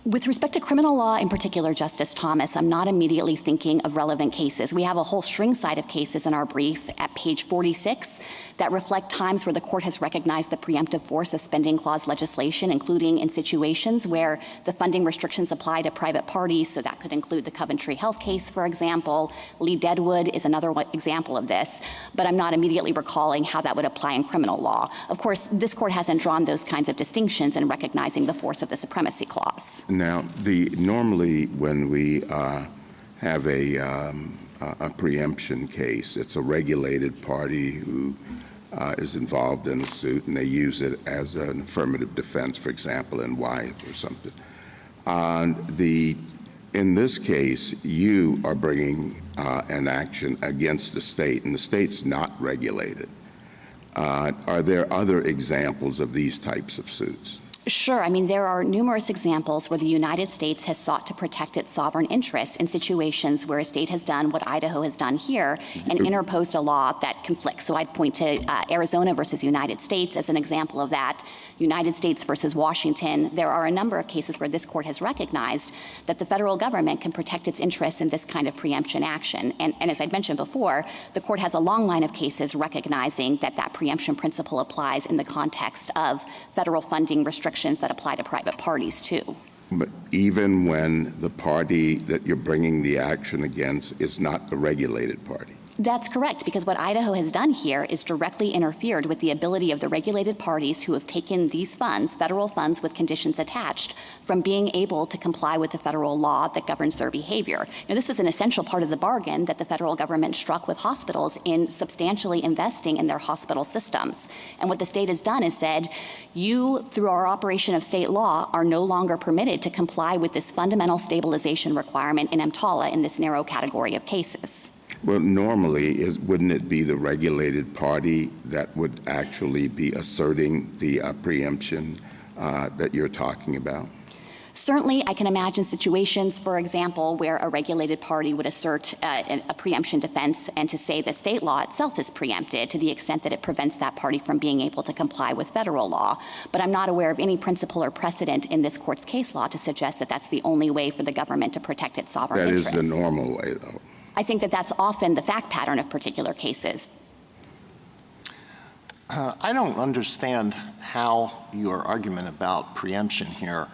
With respect to criminal law in particular, Justice Thomas, I'm not immediately thinking of relevant cases. We have a whole string side of cases in our brief at page 46 that reflect times where the court has recognized the preemptive force of spending clause legislation, including in situations where the funding restrictions apply to private parties. So that could include the Coventry Health case, for example. Lee Deadwood is another example of this, but I'm not immediately recalling how that would apply in criminal law. Of course, this court hasn't drawn those kinds of distinctions in recognizing the force of the supremacy clause. Now, normally when we have a preemption case, it's a regulated party who is involved in a suit, and they use it as an affirmative defense, for example, in Wyeth or something. In this case, you are bringing an action against the state, and the state's not regulated. Are there other examples of these types of suits? Sure. I mean, there are numerous examples where the United States has sought to protect its sovereign interests in situations where a state has done what Idaho has done here and interposed a law that conflicts. So I'd point to Arizona versus United States as an example of that, United States versus Washington. There are a number of cases where this court has recognized that the federal government can protect its interests in this kind of preemption action. And as I'd mentioned before, the court has a long line of cases recognizing that that preemption principle applies in the context of federal funding restrictions that apply to private parties too. But even when the party that you're bringing the action against is not the regulated party? That's correct, because what Idaho has done here is directly interfered with the ability of the regulated parties who have taken these funds, federal funds with conditions attached, from being able to comply with the federal law that governs their behavior. Now, this was an essential part of the bargain that the federal government struck with hospitals in substantially investing in their hospital systems. And what the state has done is said, you, through our operation of state law, are no longer permitted to comply with this fundamental stabilization requirement in EMTALA in this narrow category of cases. Well, normally, wouldn't it be the regulated party that would actually be asserting the preemption that you're talking about? Certainly, I can imagine situations, for example, where a regulated party would assert a preemption defense and to say the state law itself is preempted to the extent that it prevents that party from being able to comply with federal law. But I'm not aware of any principle or precedent in this court's case law to suggest that that's the only way for the government to protect its sovereign interests. That is the normal way, though. I think that that's often the fact pattern of particular cases. I don't understand how your argument about preemption here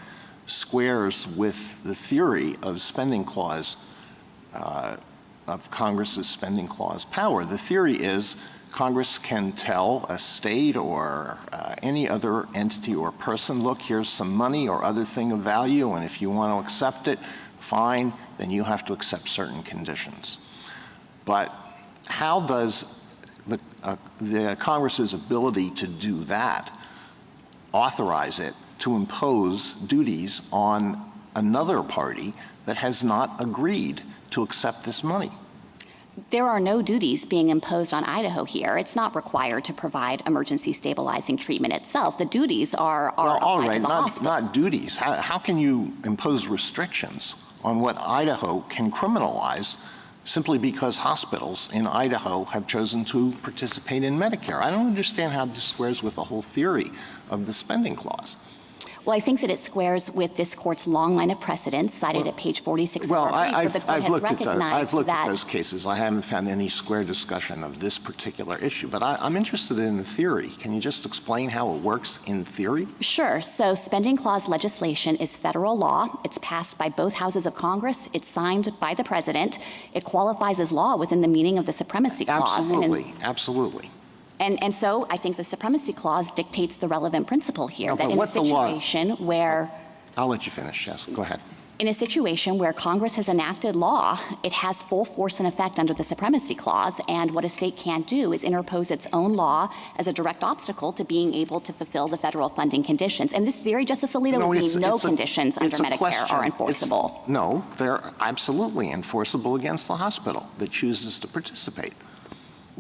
squares with the theory of spending clause, of Congress's spending clause power. The theory is Congress can tell a state or any other entity or person, look, here's some money or other thing of value, and if you want to accept it, fine, then you have to accept certain conditions. But how does the Congress's ability to do that authorize it to impose duties on another party that has not agreed to accept this money? There are no duties being imposed on Idaho here. It's not required to provide emergency stabilizing treatment itself. The duties are well, all applied right, to the hospital. not duties. How can you impose restrictions on what Idaho can criminalize simply because hospitals in Idaho have chosen to participate in Medicare? I don't understand how this squares with the whole theory of the spending clause. Well, I think that it squares with this court's long line of precedents cited at page 46 well, of our brief, where the court I've has looked recognized at those cases. I haven't found any square discussion of this particular issue, but I'm interested in the theory. Can you just explain how it works in theory? Sure. So spending clause legislation is federal law. It's passed by both houses of Congress. It's signed by the president. It qualifies as law within the meaning of the supremacy clause. Absolutely. Absolutely. And so I think the supremacy clause dictates the relevant principle here, No, that in a situation where... I'll let you finish, yes. Go ahead. In a situation where Congress has enacted law, it has full force and effect under the Supremacy Clause, and what a state can't do is interpose its own law as a direct obstacle to being able to fulfill the federal funding conditions. And this theory, Justice Alito, would mean no conditions under Medicare are enforceable. No, they're absolutely enforceable against the hospital that chooses to participate.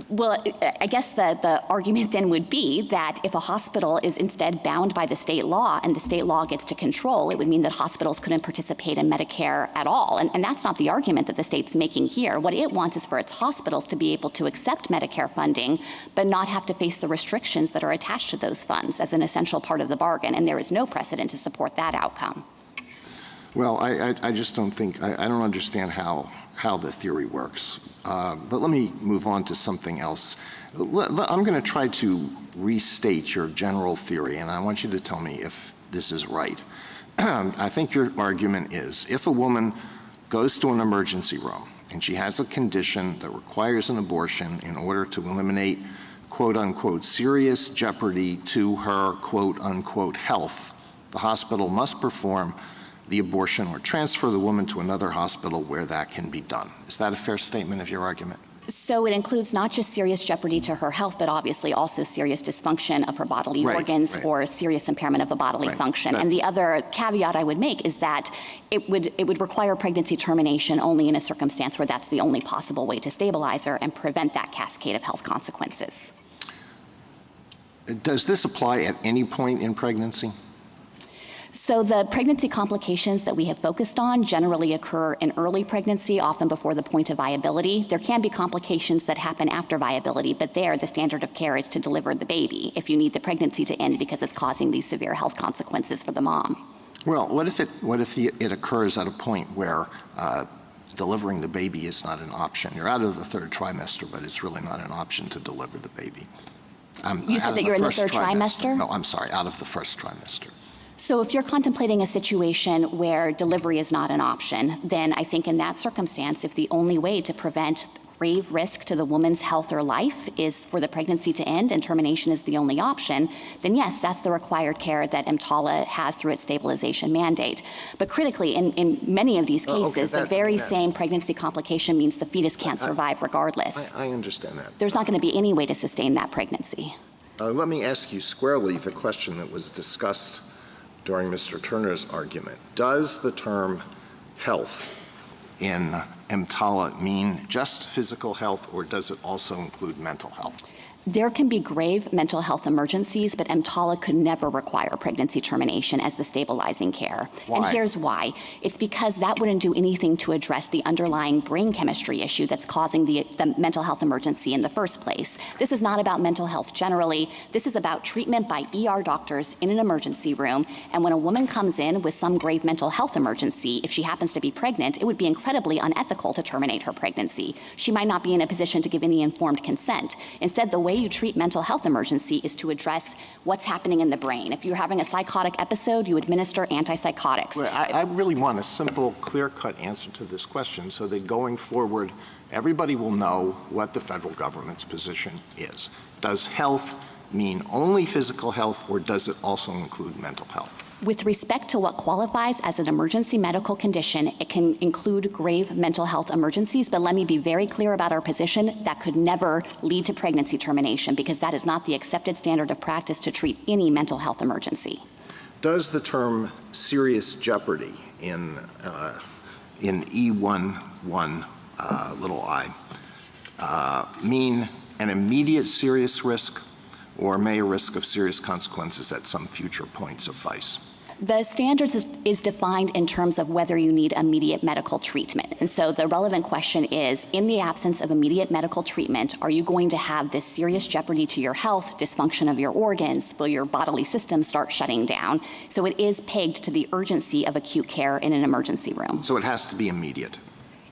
Well, I guess the argument then would be that if a hospital is instead bound by the state law and the state law gets to control, it would mean that hospitals couldn't participate in Medicare at all. And that's not the argument that the state's making here. What it wants is for its hospitals to be able to accept Medicare funding, but not have to face the restrictions that are attached to those funds as an essential part of the bargain. And there is no precedent to support that outcome. Well, I just don't think, I don't understand how the theory works. But let me move on to something else. I'm going to try to restate your general theory, and I want you to tell me if this is right. I think your argument is if a woman goes to an emergency room and she has a condition that requires an abortion in order to eliminate quote-unquote serious jeopardy to her quote-unquote health, the hospital must perform the abortion or transfer the woman to another hospital where that can be done. Is that a fair statement of your argument? So it includes not just serious jeopardy to her health, but obviously also serious dysfunction of her bodily organs or serious impairment of a bodily function. And the other caveat I would make is that it would require pregnancy termination only in a circumstance where that's the only possible way to stabilize her and prevent that cascade of health consequences. Does this apply at any point in pregnancy? So the pregnancy complications that we have focused on generally occur in early pregnancy, often before the point of viability. There can be complications that happen after viability, but there the standard of care is to deliver the baby if you need the pregnancy to end because it's causing these severe health consequences for the mom. Well, what if it occurs at a point where delivering the baby is not an option? You're out of the third trimester, but it's really not an option to deliver the baby. You said that you're in the third trimester? No, I'm sorry, out of the first trimester. So if you're contemplating a situation where delivery is not an option, then I think in that circumstance, if the only way to prevent grave risk to the woman's health or life is for the pregnancy to end and termination is the only option, then yes, that's the required care that EMTALA has through its stabilization mandate. But critically, in many of these cases, the very same pregnancy complication means the fetus can't survive regardless. I understand that. There's not going to be any way to sustain that pregnancy. Let me ask you squarely the question that was discussed during Mr. Turner's argument. Does the term health in EMTALA mean just physical health, or does it also include mental health? There can be grave mental health emergencies, but EMTALA could never require pregnancy termination as the stabilizing care. Why? And here's why. It's because that wouldn't do anything to address the underlying brain chemistry issue that's causing the mental health emergency in the first place. This is not about mental health generally. This is about treatment by ER doctors in an emergency room. And when a woman comes in with some grave mental health emergency, if she happens to be pregnant, it would be incredibly unethical to terminate her pregnancy. She might not be in a position to give any informed consent. Instead, the way you treat mental health emergency is to address what's happening in the brain. If you're having a psychotic episode, you administer antipsychotics. Well, I really want a simple, clear-cut answer to this question so that going forward, everybody will know what the federal government's position is. Does health mean only physical health, or does it also include mental health? With respect to what qualifies as an emergency medical condition, it can include grave mental health emergencies, but let me be very clear about our position. That could never lead to pregnancy termination because that is not the accepted standard of practice to treat any mental health emergency. Does the term serious jeopardy in E11 little I mean an immediate serious risk, or may a risk of serious consequences at some future point suffice? The standards is defined in terms of whether you need immediate medical treatment. And so the relevant question is, in the absence of immediate medical treatment, are you going to have this serious jeopardy to your health, dysfunction of your organs? Will your bodily system start shutting down? So it is pegged to the urgency of acute care in an emergency room. So it has to be immediate.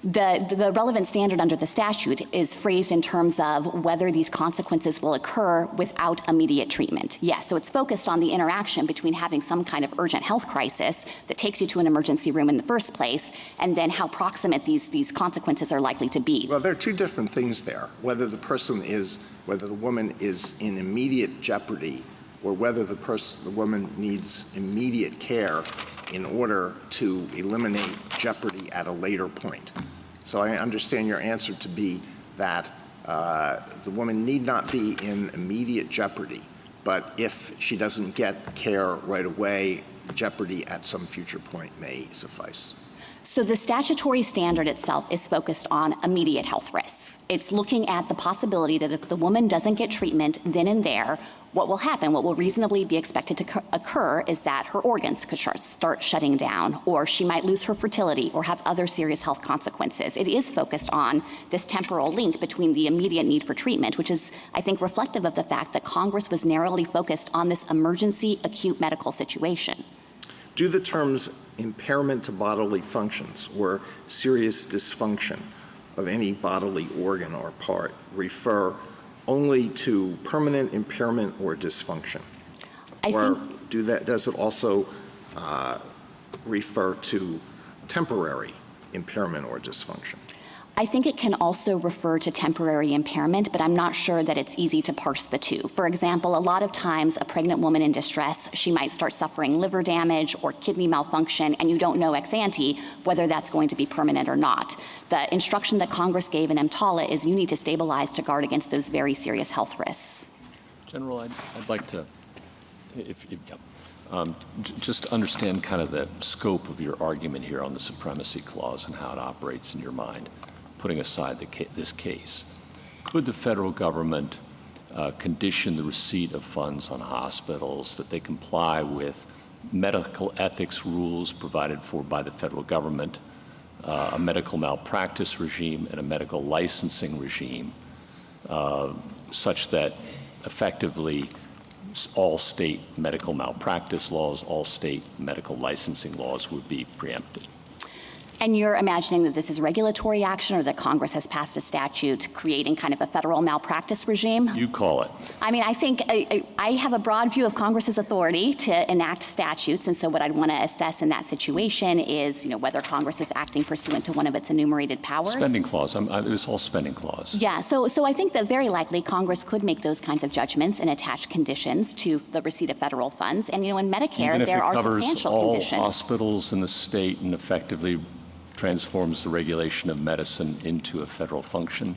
The relevant standard under the statute is phrased in terms of whether these consequences will occur without immediate treatment. Yes, so it's focused on the interaction between having some kind of urgent health crisis that takes you to an emergency room in the first place, and then how proximate these consequences are likely to be. Well, there are two different things there. Whether the woman is in immediate jeopardy or whether the woman needs immediate care in order to eliminate jeopardy at a later point. So I understand your answer to be that the woman need not be in immediate jeopardy, but if she doesn't get care right away, jeopardy at some future point may suffice. So the statutory standard itself is focused on immediate health risks. It's looking at the possibility that if the woman doesn't get treatment then and there, what will happen, what will reasonably be expected to occur is that her organs could start shutting down, or she might lose her fertility or have other serious health consequences. It is focused on this temporal link between the immediate need for treatment, which is, I think, reflective of the fact that Congress was narrowly focused on this emergency acute medical situation. Do the terms impairment to bodily functions or serious dysfunction of any bodily organ or part refer only to permanent impairment or dysfunction? Does it also refer to temporary impairment or dysfunction? I think it can also refer to temporary impairment, but I'm not sure that it's easy to parse the two. For example, a lot of times a pregnant woman in distress, she might start suffering liver damage or kidney malfunction, and you don't know ex ante whether that's going to be permanent or not. The instruction that Congress gave in EMTALA is you need to stabilize to guard against those very serious health risks. General, I'd like to, just understand kind of the scope of your argument here on the Supremacy Clause and how it operates in your mind, putting aside this case. Could the federal government condition the receipt of funds on hospitals that they comply with medical ethics rules provided for by the federal government, a medical malpractice regime, and a medical licensing regime, such that effectively all state medical malpractice laws, all state medical licensing laws would be preempted? And you're imagining that this is regulatory action, or that Congress has passed a statute creating kind of a federal malpractice regime? You call it. I mean, I think I have a broad view of Congress's authority to enact statutes, and so what I'd want to assess in that situation is, whether Congress is acting pursuant to one of its enumerated powers. Spending clause. It was all spending clause. Yeah. So I think that very likely Congress could make those kinds of judgments and attach conditions to the receipt of federal funds. And in Medicare, there are substantial conditions. Even if it covers all hospitals in the state and effectively transforms the regulation of medicine into a federal function?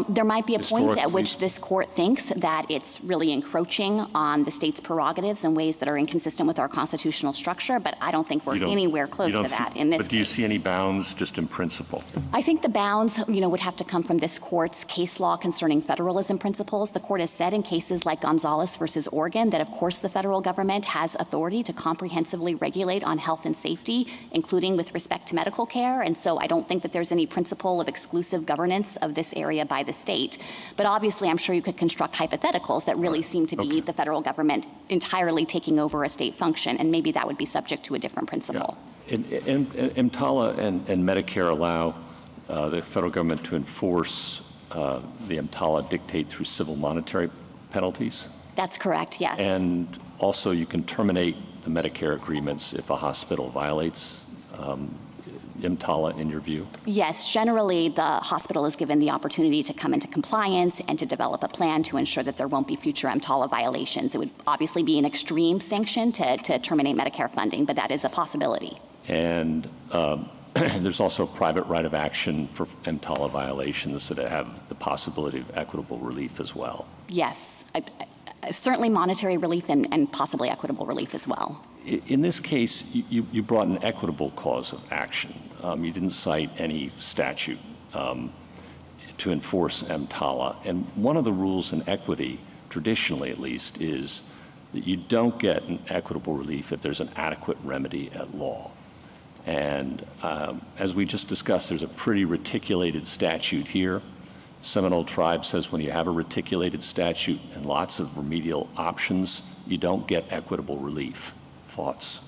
There might be a point at which this court thinks that it's really encroaching on the state's prerogatives in ways that are inconsistent with our constitutional structure, but I don't think we're anywhere close to that in this case. But do you see any bounds just in principle? I think the bounds, would have to come from this court's case law concerning federalism principles. The court has said in cases like Gonzalez versus Oregon that, of course, the federal government has authority to comprehensively regulate on health and safety, including with respect to medical care. And so I don't think that there's any principle of exclusive governance of this area by the state. But obviously, I'm sure you could construct hypotheticals that really seem to be the federal government entirely taking over a state function, and maybe that would be subject to a different principle. Yeah. EMTALA and Medicare allow the federal government to enforce the EMTALA dictate through civil monetary penalties? That's correct, yes. And also you can terminate the Medicare agreements if a hospital violates EMTALA, in your view? Yes, generally the hospital is given the opportunity to come into compliance and to develop a plan to ensure that there won't be future EMTALA violations. It would obviously be an extreme sanction to terminate Medicare funding, but that is a possibility. And there's also a private right of action for EMTALA violations that have the possibility of equitable relief as well. Yes, certainly monetary relief and possibly equitable relief as well. In this case, you brought an equitable cause of action. You didn't cite any statute to enforce EMTALA. And one of the rules in equity, traditionally at least, is that you don't get an equitable relief if there's an adequate remedy at law. And as we just discussed, there's a pretty reticulated statute here. Seminole Tribe says when you have a reticulated statute and lots of remedial options, you don't get equitable relief. Thoughts?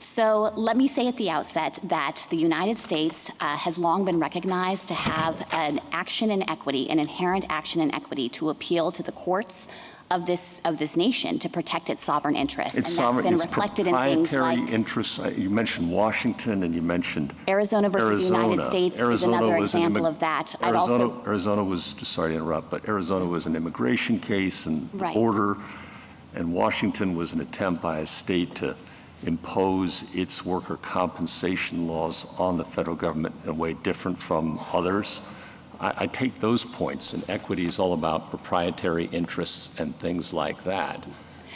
So let me say at the outset that the United States has long been recognized to have an action in equity, an inherent action in equity, to appeal to the courts of this nation to protect its sovereign interests. It's and sovereign, that's been reflected in things like interests. You mentioned Washington and you mentioned Arizona versus the United States is another example of that. Arizona was, sorry to interrupt, but Arizona was an immigration case and the border and Washington was an attempt by a state to impose its worker compensation laws on the federal government in a way different from others. I take those points, and equity is all about proprietary interests and things like that.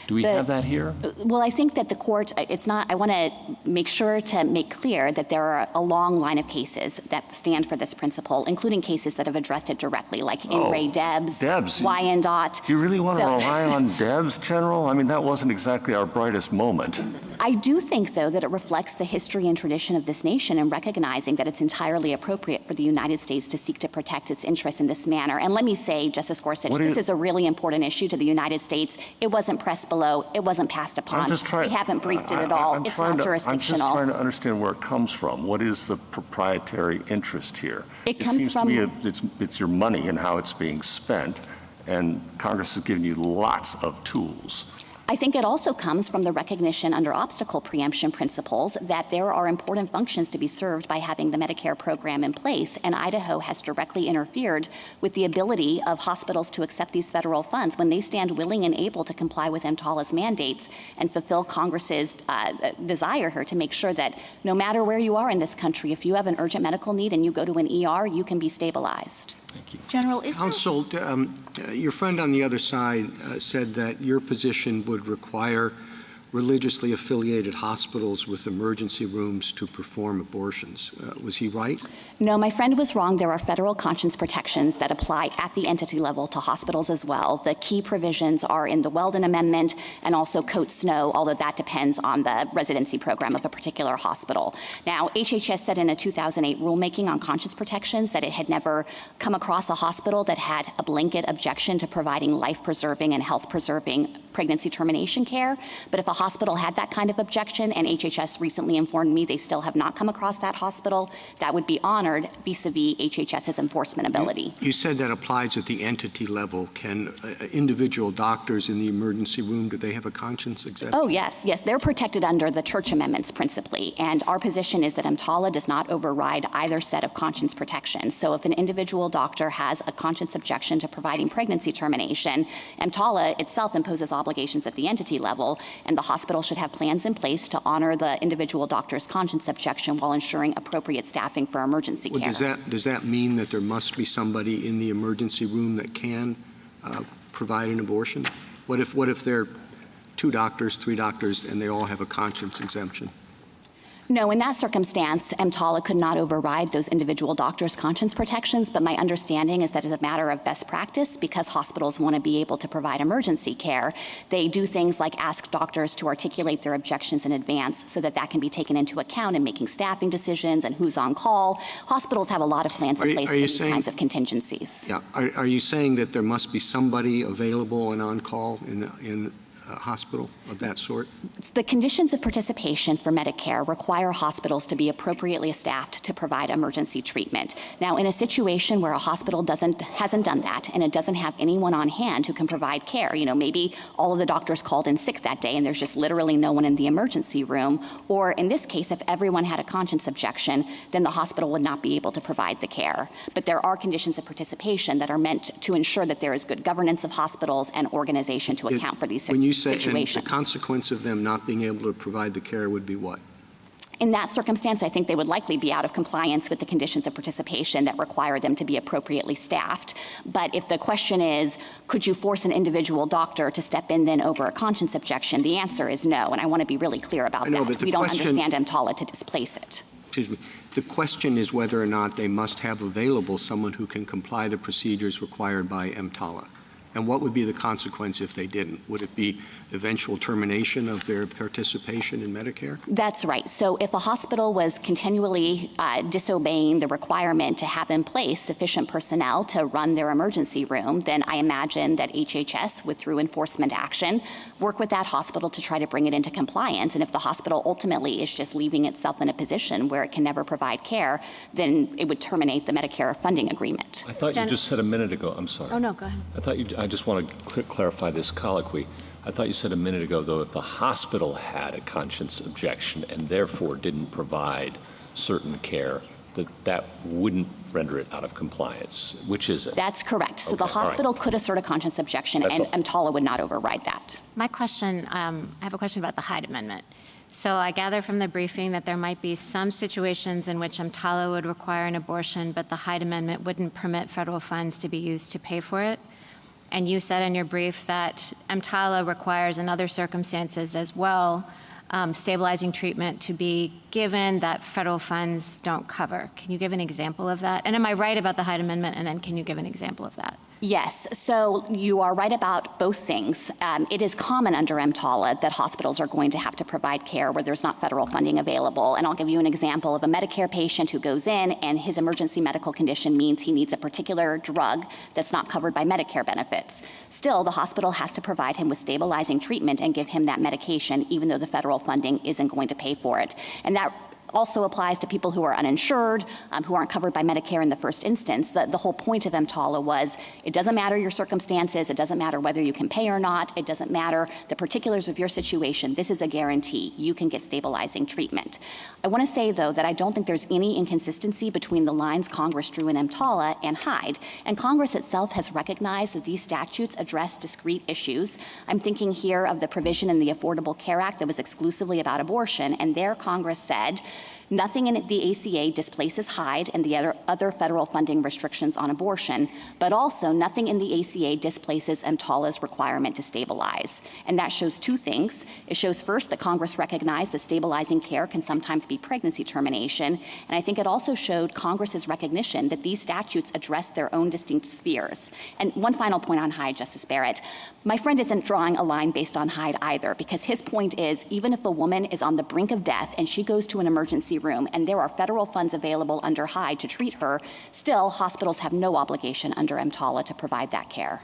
Do we have that here? Well, I think that the court, it's not, I want to make sure to make clear that there are a long line of cases that stand for this principle, including cases that have addressed it directly, like In re Debs, Wyandotte. Do you really want to rely on Debs, General? I mean, that wasn't exactly our brightest moment. I do think, though, that it reflects the history and tradition of this nation in recognizing that it's entirely appropriate for the United States to seek to protect its interests in this manner. And let me say, Justice Gorsuch, this is a really important issue to the United States. It wasn't pressed below. It wasn't passed upon. We haven't briefed it at all. It's not jurisdictional. I'm just trying to understand where it comes from. What is the proprietary interest here? It comes from... to me it's your money and how it's being spent, and Congress has given you lots of tools. I think it also comes from the recognition under obstacle preemption principles that there are important functions to be served by having the Medicare program in place, and Idaho has directly interfered with the ability of hospitals to accept these federal funds when they stand willing and able to comply with EMTALA's mandates and fulfill Congress's desire here to make sure that no matter where you are in this country, if you have an urgent medical need and you go to an ER, you can be stabilized. Thank you. General, Counsel, your friend on the other side said that your position would require religiously affiliated hospitals with emergency rooms to perform abortions. Was he right? No, my friend was wrong. There are federal conscience protections that apply at the entity level to hospitals as well. The key provisions are in the Weldon Amendment and also Coate Snow, although that depends on the residency program of a particular hospital. Now, HHS said in a 2008 rulemaking on conscience protections that it had never come across a hospital that had a blanket objection to providing life-preserving and health-preserving pregnancy termination care. But if a hospital had that kind of objection, and HHS recently informed me they still have not come across that hospital, that would be honored vis-a-vis HHS's enforcement ability. You said that applies at the entity level. Can individual doctors in the emergency room, do they have a conscience exemption? Oh, yes, yes. They're protected under the Church Amendments principally, and our position is that EMTALA does not override either set of conscience protections. So if an individual doctor has a conscience objection to providing pregnancy termination, EMTALA itself imposes obligations at the entity level, and the hospital should have plans in place to honor the individual doctor's conscience objection while ensuring appropriate staffing for emergency care. Does that mean that there must be somebody in the emergency room that can provide an abortion? What if there are 2 doctors, 3 doctors, and they all have a conscience exemption? No, in that circumstance, EMTALA could not override those individual doctors' conscience protections, but my understanding is that as a matter of best practice, because hospitals want to be able to provide emergency care, they do things like ask doctors to articulate their objections in advance so that that can be taken into account in making staffing decisions and who's on call. Hospitals have a lot of plans in place for these kinds of contingencies. Yeah. Are you saying that there must be somebody available and on call in a hospital of that sort? The conditions of participation for Medicare require hospitals to be appropriately staffed to provide emergency treatment. Now, in a situation where a hospital hasn't done that and it doesn't have anyone on hand who can provide care, maybe all of the doctors called in sick that day and there's just literally no one in the emergency room, or in this case, if everyone had a conscience objection, then the hospital would not be able to provide the care. But there are conditions of participation that are meant to ensure that there is good governance of hospitals and organization to account for these situations. And the consequence of them not being able to provide the care would be what? In that circumstance, I think they would likely be out of compliance with the conditions of participation that require them to be appropriately staffed. But if the question is, could you force an individual doctor to step in then over a conscience objection, the answer is no, and I want to be really clear about that. We don't understand EMTALA to displace it. Excuse me. The question is whether or not they must have available someone who can comply the procedures required by EMTALA. And what would be the consequence if they didn't? Would it be eventual termination of their participation in Medicare? That's right. So if a hospital was continually disobeying the requirement to have in place sufficient personnel to run their emergency room, then I imagine that HHS would, through enforcement action, work with that hospital to try to bring it into compliance. And if the hospital ultimately is just leaving itself in a position where it can never provide care, then it would terminate the Medicare funding agreement. I thought you just said a minute ago, I'm sorry. Oh, no, go ahead. I just want to clarify this colloquy. I thought you said a minute ago, though, if the hospital had a conscience objection and therefore didn't provide certain care, that wouldn't render it out of compliance. Which is it? That's correct. So Okay, the hospital could assert a conscience objection, That's and all. EMTALA would not override that. My question, I have a question about the Hyde Amendment. So I gather from the briefing that there might be some situations in which EMTALA would require an abortion, but the Hyde Amendment wouldn't permit federal funds to be used to pay for it. And you said in your brief that EMTALA requires in other circumstances as well stabilizing treatment to be given that federal funds don't cover. Can you give an example of that? And am I right about the Hyde Amendment? And then can you give an example of that? Yes, so you are right about both things. It is common under EMTALA that hospitals are going to have to provide care where there's not federal funding available. And I'll give you an example of a Medicare patient who goes in and his emergency medical condition means he needs a particular drug that's not covered by Medicare benefits. Still, the hospital has to provide him with stabilizing treatment and give him that medication even though the federal funding isn't going to pay for it. And that also applies to people who are uninsured, who aren't covered by Medicare in the first instance. The whole point of EMTALA was it doesn't matter your circumstances, it doesn't matter whether you can pay or not, it doesn't matter the particulars of your situation. This is a guarantee. You can get stabilizing treatment. I want to say, though, that I don't think there's any inconsistency between the lines Congress drew in EMTALA and Hyde. And Congress itself has recognized that these statutes address discrete issues. I'm thinking here of the provision in the Affordable Care Act that was exclusively about abortion, and there Congress said, nothing in the ACA displaces Hyde and the other federal funding restrictions on abortion, but also nothing in the ACA displaces EMTALA's requirement to stabilize. And that shows two things. It shows first that Congress recognized that stabilizing care can sometimes be pregnancy termination, and I think it also showed Congress's recognition that these statutes address their own distinct spheres. And one final point on Hyde, Justice Barrett. My friend isn't drawing a line based on Hyde either, because his point is even if a woman is on the brink of death and she goes to an emergency room and there are federal funds available under Hyde to treat her, still hospitals have no obligation under EMTALA to provide that care.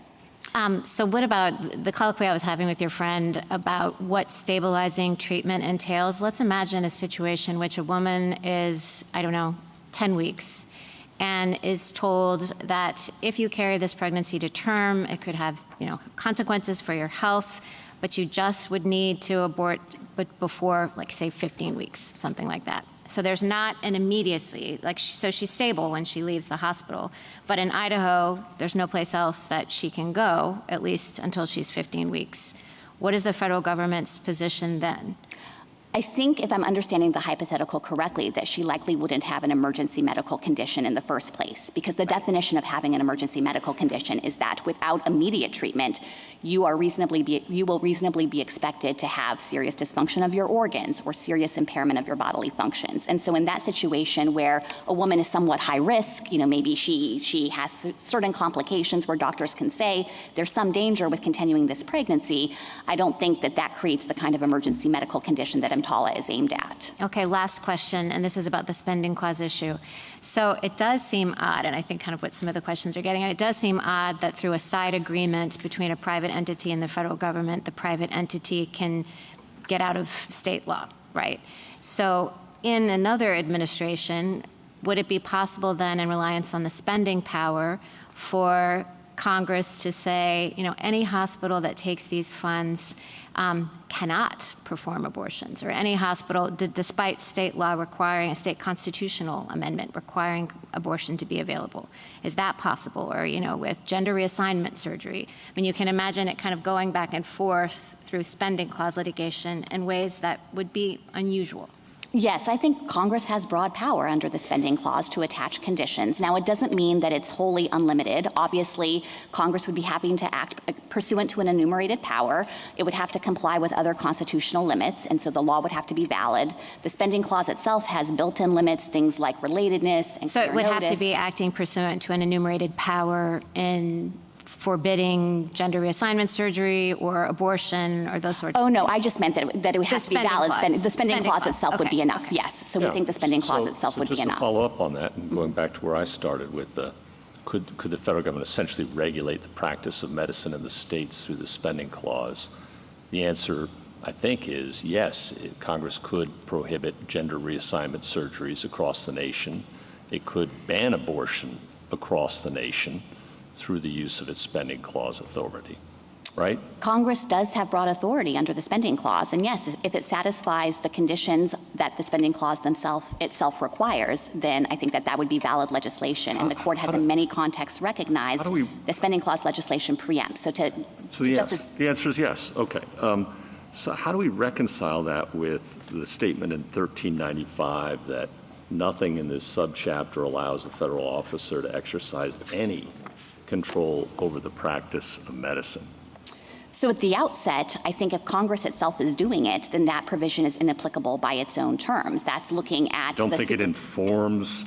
So what about the colloquy I was having with your friend about what stabilizing treatment entails? Let's imagine a situation in which a woman is, 10 weeks and is told that if you carry this pregnancy to term, it could have, consequences for your health, but you just would need to abort before, say, 15 weeks, something like that. So there's not an immediacy, so she's stable when she leaves the hospital. But in Idaho, there's no place else that she can go, at least until she's 15 weeks. What is the federal government's position then? I think, if I'm understanding the hypothetical correctly, that she likely wouldn't have an emergency medical condition in the first place, because the definition of having an emergency medical condition is that without immediate treatment, you will reasonably be expected to have serious dysfunction of your organs or serious impairment of your bodily functions. And so in that situation where a woman is somewhat high risk, maybe she has certain complications where doctors can say there's some danger with continuing this pregnancy, I don't think that creates the kind of emergency medical condition that EMTALA is aimed at. Okay, last question, and this is about the spending clause issue. So it does seem odd, and I think kind of what some of the questions are getting at, it does seem odd that through a side agreement between a private entity and the federal government, the private entity can get out of state law, right? So in another administration, would it be possible then, in reliance on the spending power, for Congress to say, any hospital that takes these funds cannot perform abortions, or any hospital, despite state law requiring, a state constitutional amendment requiring abortion to be available? Is that possible? Or, with gender reassignment surgery? I mean, you can imagine it kind of going back and forth through spending clause litigation in ways that would be unusual. Yes, I think Congress has broad power under the spending clause to attach conditions. Now, it doesn't mean that it's wholly unlimited. Obviously, Congress would be having to act pursuant to an enumerated power. It would have to comply with other constitutional limits, and so the law would have to be valid. The spending clause itself has built-in limits, things like relatedness and so it would notice. Have to be acting pursuant to an enumerated power in forbidding gender reassignment surgery or abortion or those sorts of things? Oh, no, I just meant that it would have to be valid. The spending clause itself would be enough, yes. So we think the spending clause itself would be enough. Just to follow up on that, and going back to where I started with could the federal government essentially regulate the practice of medicine in the states through the spending clause? The answer, I think, is yes. Congress could prohibit gender reassignment surgeries across the nation. It could ban abortion across the nation through the use of its spending clause authority, right? Congress does have broad authority under the spending clause, and yes, if it satisfies the conditions that the spending clause itself requires, then I think that would be valid legislation. And the court has in many contexts recognized the spending clause legislation preempts. So yes, the answer is yes. Okay. So how do we reconcile that with the statement in 1395 that nothing in this subchapter allows a federal officer to exercise any control over the practice of medicine? So at the outset, I think if Congress itself is doing it, then that provision is inapplicable by its own terms. That's looking at Don't think it informs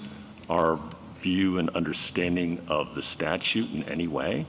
our view and understanding of the statute in any way?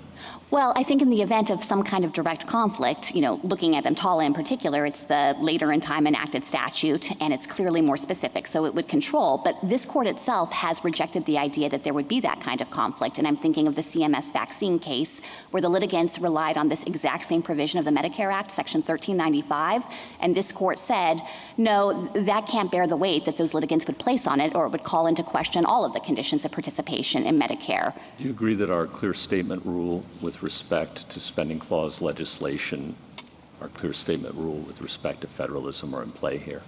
Well, I think in the event of some kind of direct conflict, looking at EMTALA in particular, it's the later in time enacted statute, and it's clearly more specific, so it would control. But this court itself has rejected the idea that there would be that kind of conflict, and I'm thinking of the CMS vaccine case, where the litigants relied on this exact same provision of the Medicare Act, Section 1395, and this court said, no, that can't bear the weight that those litigants would place on it, or it would call into question all of the conditions of participation in Medicare. Do you agree that our clear statement rule with respect to spending clause legislation, our clear statement rule with respect to federalism are in play here?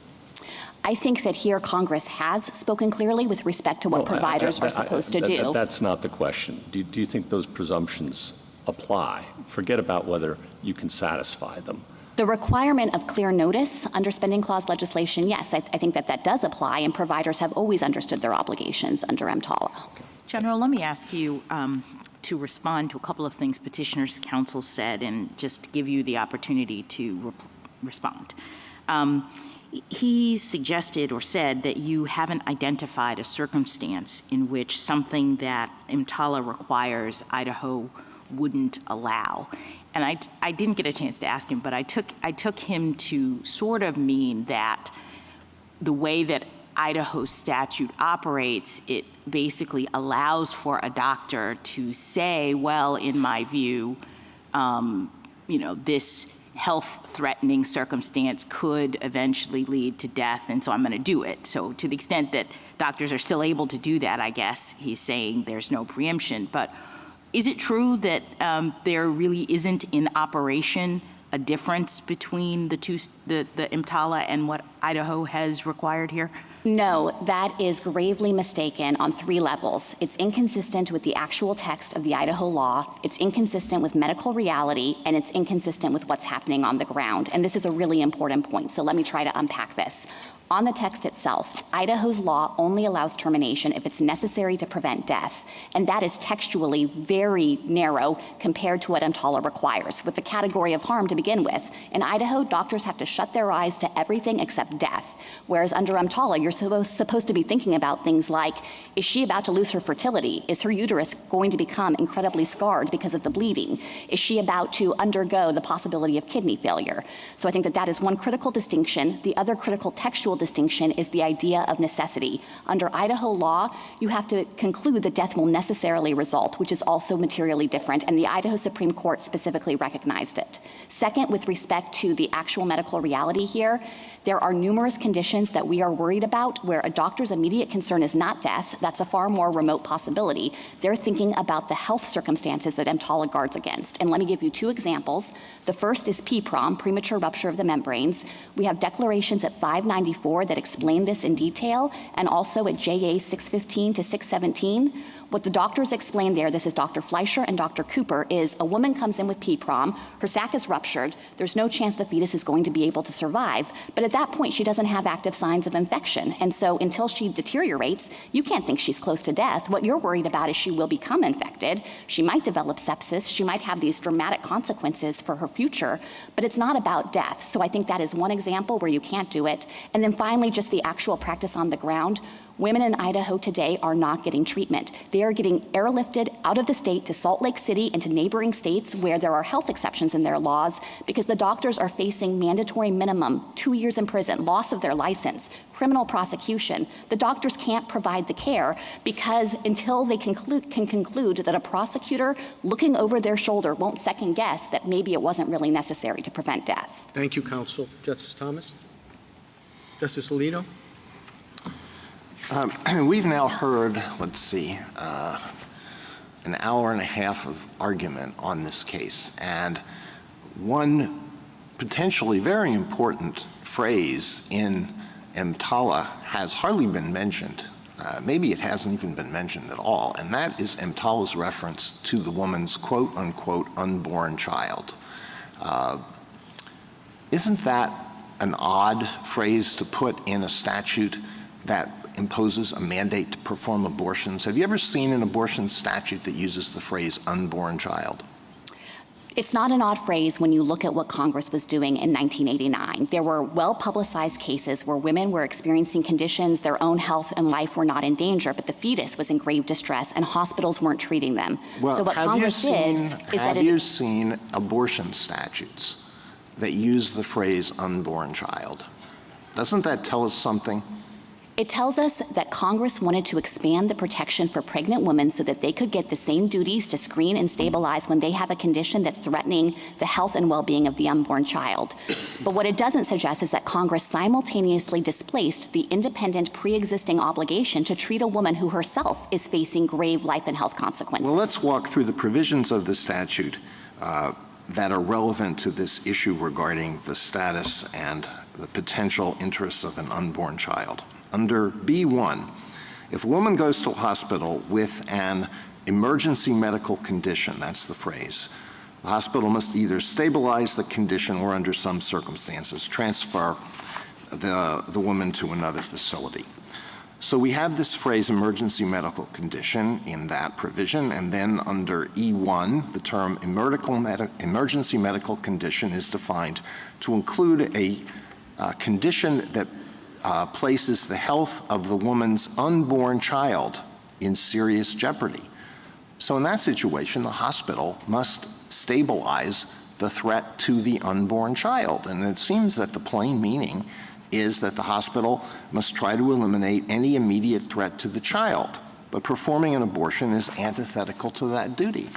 I think that here Congress has spoken clearly with respect to what providers are supposed to do. That's not the question. Do you think those presumptions apply? Forget about whether you can satisfy them. The requirement of clear notice under spending clause legislation, yes, I think that does apply, and providers have always understood their obligations under EMTALA. Okay. General, let me ask you to respond to a couple of things Petitioner's counsel said and just give you the opportunity to respond. He suggested or said that you haven't identified a circumstance in which something that EMTALA requires Idaho wouldn't allow. And I didn't get a chance to ask him, but I took him to sort of mean that the way that Idaho's statute operates, it basically allows for a doctor to say, well, in my view, this health-threatening circumstance could eventually lead to death, and so I'm going to do it. So to the extent that doctors are still able to do that, I guess he's saying there's no preemption. But is it true that there really isn't in operation a difference between the EMTALA and what Idaho has required here? No, that is gravely mistaken on 3 levels. It's inconsistent with the actual text of the Idaho law, it's inconsistent with medical reality, and it's inconsistent with what's happening on the ground. And this is a really important point, so let me try to unpack this. On the text itself, Idaho's law only allows termination if it's necessary to prevent death, and that is textually very narrow compared to what EMTALA requires, with the category of harm to begin with. In Idaho, doctors have to shut their eyes to everything except death, whereas under EMTALA, you're supposed to be thinking about things like, is she about to lose her fertility? Is her uterus going to become incredibly scarred because of the bleeding? Is she about to undergo the possibility of kidney failure? So I think that is one critical distinction. The other critical textual distinction is the idea of necessity. Under Idaho law, you have to conclude that death will necessarily result, which is also materially different, and the Idaho Supreme Court specifically recognized it. Second, with respect to the actual medical reality here, there are numerous conditions that we are worried about where a doctor's immediate concern is not death. That's a far more remote possibility. They're thinking about the health circumstances that EMTALA guards against. And let me give you 2 examples. The first is PPROM, premature rupture of the membranes. We have declarations at 594 that explain this in detail, and also at JA 615 to 617. What the doctors explain there, this is Dr. Fleischer and Dr. Cooper, is a woman comes in with PPROM, her sac is ruptured, there's no chance the fetus is going to be able to survive, but at that point she doesn't have active signs of infection, and so until she deteriorates, you can't think she's close to death. What you're worried about is she will become infected, she might develop sepsis, she might have these dramatic consequences for her future, but it's not about death. So I think that is one example where you can't do it. And then finally, just the actual practice on the ground. Women in Idaho today are not getting treatment. They are getting airlifted out of the state to Salt Lake City and to neighboring states where there are health exceptions in their laws because the doctors are facing mandatory minimum 2 years in prison, loss of their license, criminal prosecution. The doctors can't provide the care because until they can conclude that a prosecutor looking over their shoulder won't second guess that maybe it wasn't really necessary to prevent death. Thank you, counsel. Justice Thomas? Justice Alito? We've now heard, an hour and a half of argument on this case, and one potentially very important phrase in EMTALA has hardly been mentioned. Maybe it hasn't even been mentioned at all, and that is EMTALA's reference to the woman's quote-unquote unborn child. Isn't that an odd phrase to put in a statute that imposes a mandate to perform abortions? Have you ever seen an abortion statute that uses the phrase unborn child? It's not an odd phrase when you look at what Congress was doing in 1989. There were well-publicized cases where women were experiencing conditions, their own health and life were not in danger, but the fetus was in grave distress and hospitals weren't treating them. Well, so what Congress did is that have you seen abortion statutes that use the phrase unborn child? Doesn't that tell us something? It tells us that Congress wanted to expand the protection for pregnant women so that they could get the same duties to screen and stabilize when they have a condition that's threatening the health and well-being of the unborn child. But what it doesn't suggest is that Congress simultaneously displaced the independent pre-existing obligation to treat a woman who herself is facing grave life and health consequences. Well, let's walk through the provisions of the statute that are relevant to this issue regarding the status and the potential interests of an unborn child. Under B1, if a woman goes to a hospital with an emergency medical condition, that's the phrase, the hospital must either stabilize the condition or, under some circumstances, transfer the woman to another facility. So we have this phrase emergency medical condition in that provision, and then under E1, the term emergency medical condition is defined to include a condition that places the health of the woman's unborn child in serious jeopardy. So in that situation, the hospital must stabilize the threat to the unborn child. And it seems that the plain meaning is that the hospital must try to eliminate any immediate threat to the child. But performing an abortion is antithetical to that duty.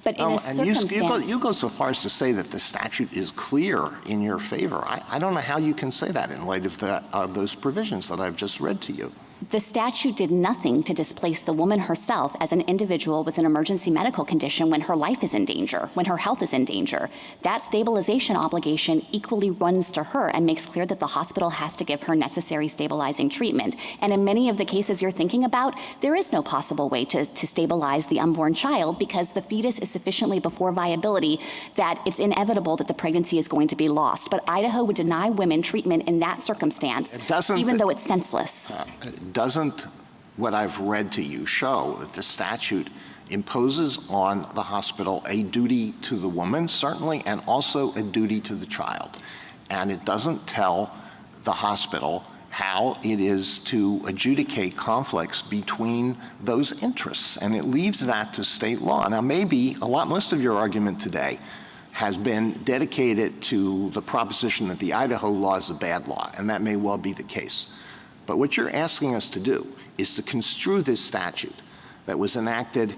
But in a circumstance, you go so far as to say that the statute is clear in your favor. I don't know how you can say that in light of those provisions that I've just read to you. The statute did nothing to displace the woman herself as an individual with an emergency medical condition when her life is in danger, when her health is in danger. That stabilization obligation equally runs to her and makes clear that the hospital has to give her necessary stabilizing treatment. And in many of the cases you're thinking about, there is no possible way to stabilize the unborn child because the fetus is sufficiently before viability that it's inevitable that the pregnancy is going to be lost. But Idaho would deny women treatment in that circumstance, even though it's senseless. Doesn't what I've read to you show that the statute imposes on the hospital a duty to the woman, certainly, and also a duty to the child? And it doesn't tell the hospital how it is to adjudicate conflicts between those interests, and it leaves that to state law. Now, maybe most of your argument today has been dedicated to the proposition that the Idaho law is a bad law, and that may well be the case. But what you're asking us to do is to construe this statute that was enacted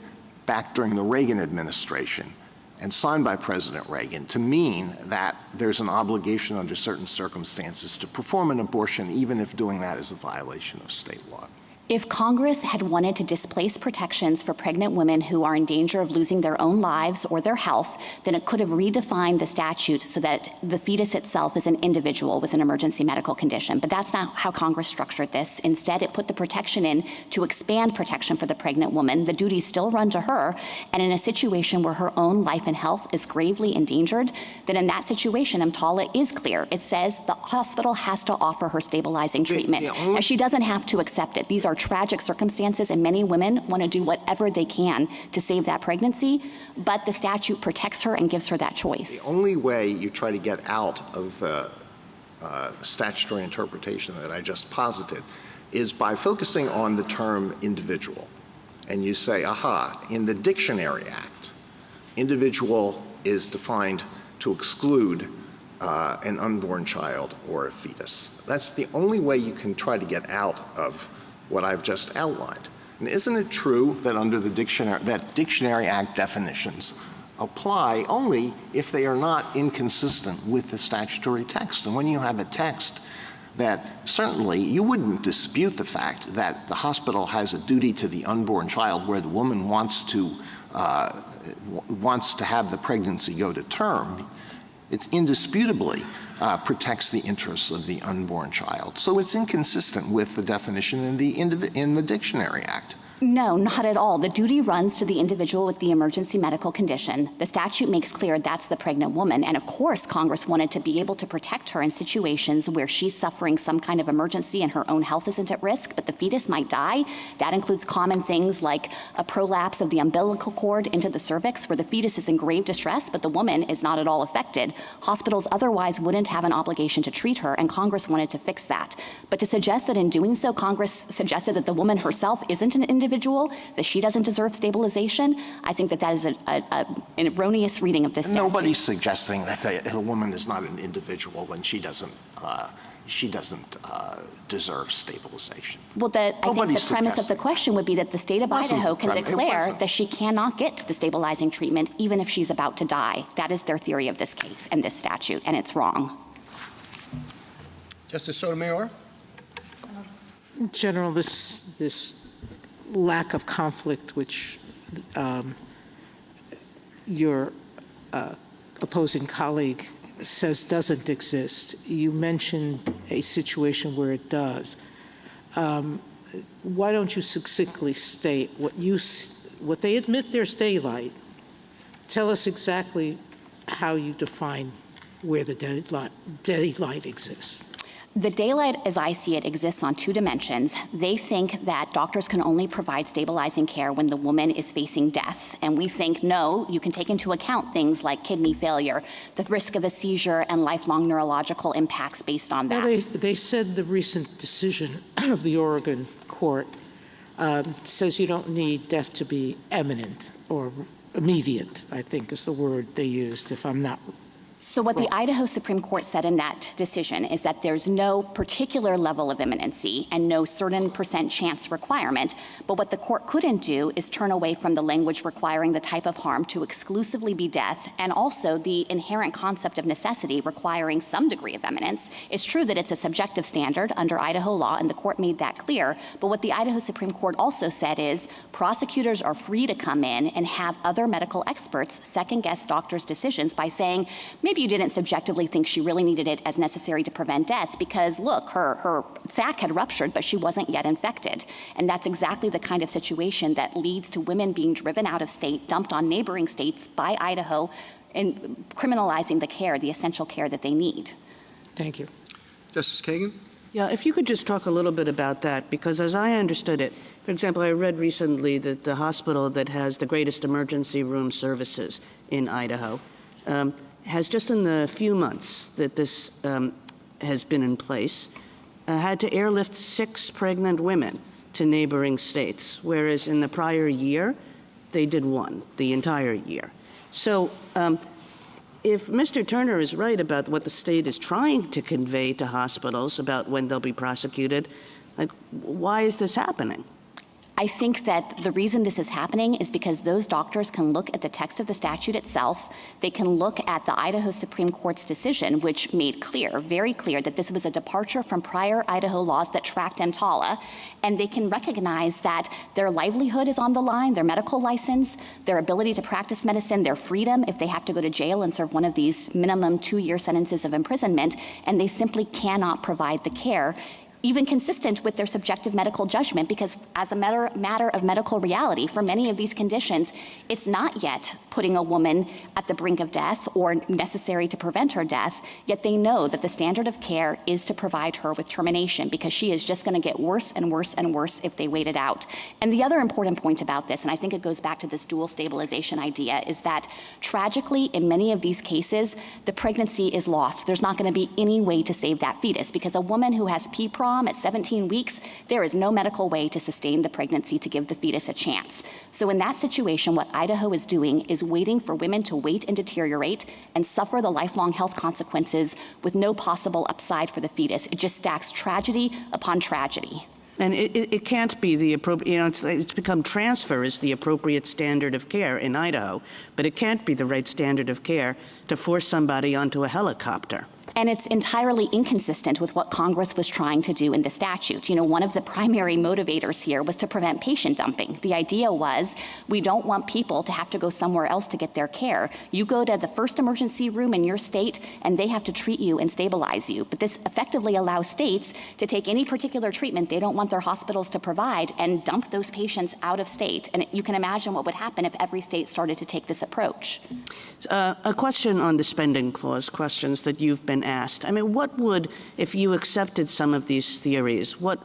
back during the Reagan administration and signed by President Reagan to mean that there's an obligation under certain circumstances to perform an abortion, even if doing that is a violation of state law. If Congress had wanted to displace protections for pregnant women who are in danger of losing their own lives or their health, then it could have redefined the statute so that the fetus itself is an individual with an emergency medical condition. But that's not how Congress structured this. Instead, it put the protection in to expand protection for the pregnant woman. The duties still run to her. And in a situation where her own life and health is gravely endangered, then in that situation, EMTALA is clear. It says the hospital has to offer her stabilizing treatment. And she doesn't have to accept it. These are tragic circumstances, and many women want to do whatever they can to save that pregnancy, but the statute protects her and gives her that choice. The only way you try to get out of the statutory interpretation that I just posited is by focusing on the term individual. And you say, aha, in the Dictionary Act, individual is defined to exclude an unborn child or a fetus. That's the only way you can try to get out of what I've just outlined. And isn't it true that under the Dictionary Act definitions apply only if they are not inconsistent with the statutory text? And when you have a text that certainly you wouldn't dispute the fact that the hospital has a duty to the unborn child where the woman wants to have the pregnancy go to term, It indisputably protects the interests of the unborn child. So it's inconsistent with the definition in the Dictionary Act. No, not at all. The duty runs to the individual with the emergency medical condition. The statute makes clear that's the pregnant woman. And of course, Congress wanted to be able to protect her in situations where she's suffering some kind of emergency and her own health isn't at risk, but the fetus might die. That includes common things like a prolapse of the umbilical cord into the cervix, where the fetus is in grave distress, but the woman is not at all affected. Hospitals otherwise wouldn't have an obligation to treat her, and Congress wanted to fix that. But to suggest that in doing so, Congress suggested that the woman herself isn't an individual, that she doesn't deserve stabilization, I think that is an erroneous reading of this statute. Nobody's suggesting that a woman is not an individual when she doesn't deserve stabilization. Well, I think the premise of the question would be that the state of Idaho can declare that she cannot get the stabilizing treatment even if she's about to die. That is their theory of this case and this statute, and it's wrong. Justice Sotomayor? General, this lack of conflict which your opposing colleague says doesn't exist. You mentioned a situation where it does. Why don't you succinctly state what they admit there's daylight? Tell us exactly how you define where the daylight exists. The daylight, as I see it, exists on two dimensions. They think that doctors can only provide stabilizing care when the woman is facing death. And we think, no, you can take into account things like kidney failure, the risk of a seizure, and lifelong neurological impacts based on that. Well, they said the recent decision of the Oregon court says you don't need death to be imminent or immediate, I think is the word they used, if I'm not So what the Idaho Supreme Court said in that decision is that there's no particular level of imminency and no certain % chance requirement, but what the court couldn't do is turn away from the language requiring the type of harm to exclusively be death, and also the inherent concept of necessity requiring some degree of imminence. It's true that it's a subjective standard under Idaho law, and the court made that clear, but what the Idaho Supreme Court also said is prosecutors are free to come in and have other medical experts second-guess doctors' decisions by saying, maybe you didn't subjectively think she really needed it as necessary to prevent death because, look, her sac had ruptured, but she wasn't yet infected. And that's exactly the kind of situation that leads to women being driven out of state, dumped on neighboring states by Idaho, and criminalizing the care, the essential care that they need. Thank you. Justice Kagan? Yeah, if you could just talk a little bit about that, because as I understood it, for example, I read recently that the hospital that has the greatest emergency room services in Idaho has just in the few months that this has been in place, had to airlift 6 pregnant women to neighboring states, whereas in the prior year, they did 1, the entire year. So if Mr. Turner is right about what the state is trying to convey to hospitals about when they'll be prosecuted, like, why is this happening? I think that the reason this is happening is because those doctors can look at the text of the statute itself. They can look at the Idaho Supreme Court's decision, which made clear, very clear, that this was a departure from prior Idaho laws that tracked EMTALA. And they can recognize that their livelihood is on the line, their medical license, their ability to practice medicine, their freedom if they have to go to jail and serve one of these minimum 2-year sentences of imprisonment, and they simply cannot provide the care even consistent with their subjective medical judgment, because as a matter of medical reality, for many of these conditions, it's not yet putting a woman at the brink of death or necessary to prevent her death, yet they know that the standard of care is to provide her with termination, because she is just going to get worse and worse and worse if they wait it out. And the other important point about this, and I think it goes back to this dual stabilization idea, is that tragically, in many of these cases, the pregnancy is lost. There's not going to be any way to save that fetus, because a woman who has PPROM at 17 weeks, there is no medical way to sustain the pregnancy to give the fetus a chance. So in that situation, what Idaho is doing is waiting for women to wait and deteriorate and suffer the lifelong health consequences with no possible upside for the fetus. It just stacks tragedy upon tragedy. And it can't be the appropriate, it's become transfer is the appropriate standard of care in Idaho, but it can't be the right standard of care to force somebody onto a helicopter. And it's entirely inconsistent with what Congress was trying to do in the statute. You know, one of the primary motivators here was to prevent patient dumping. The idea was we don't want people to have to go somewhere else to get their care. You go to the first emergency room in your state and they have to treat you and stabilize you. But this effectively allows states to take any particular treatment they don't want their hospitals to provide and dump those patients out of state. And you can imagine what would happen if every state started to take this approach. A question on the spending clause, questions that you've been asked. I mean, what would, if you accepted some of these theories, what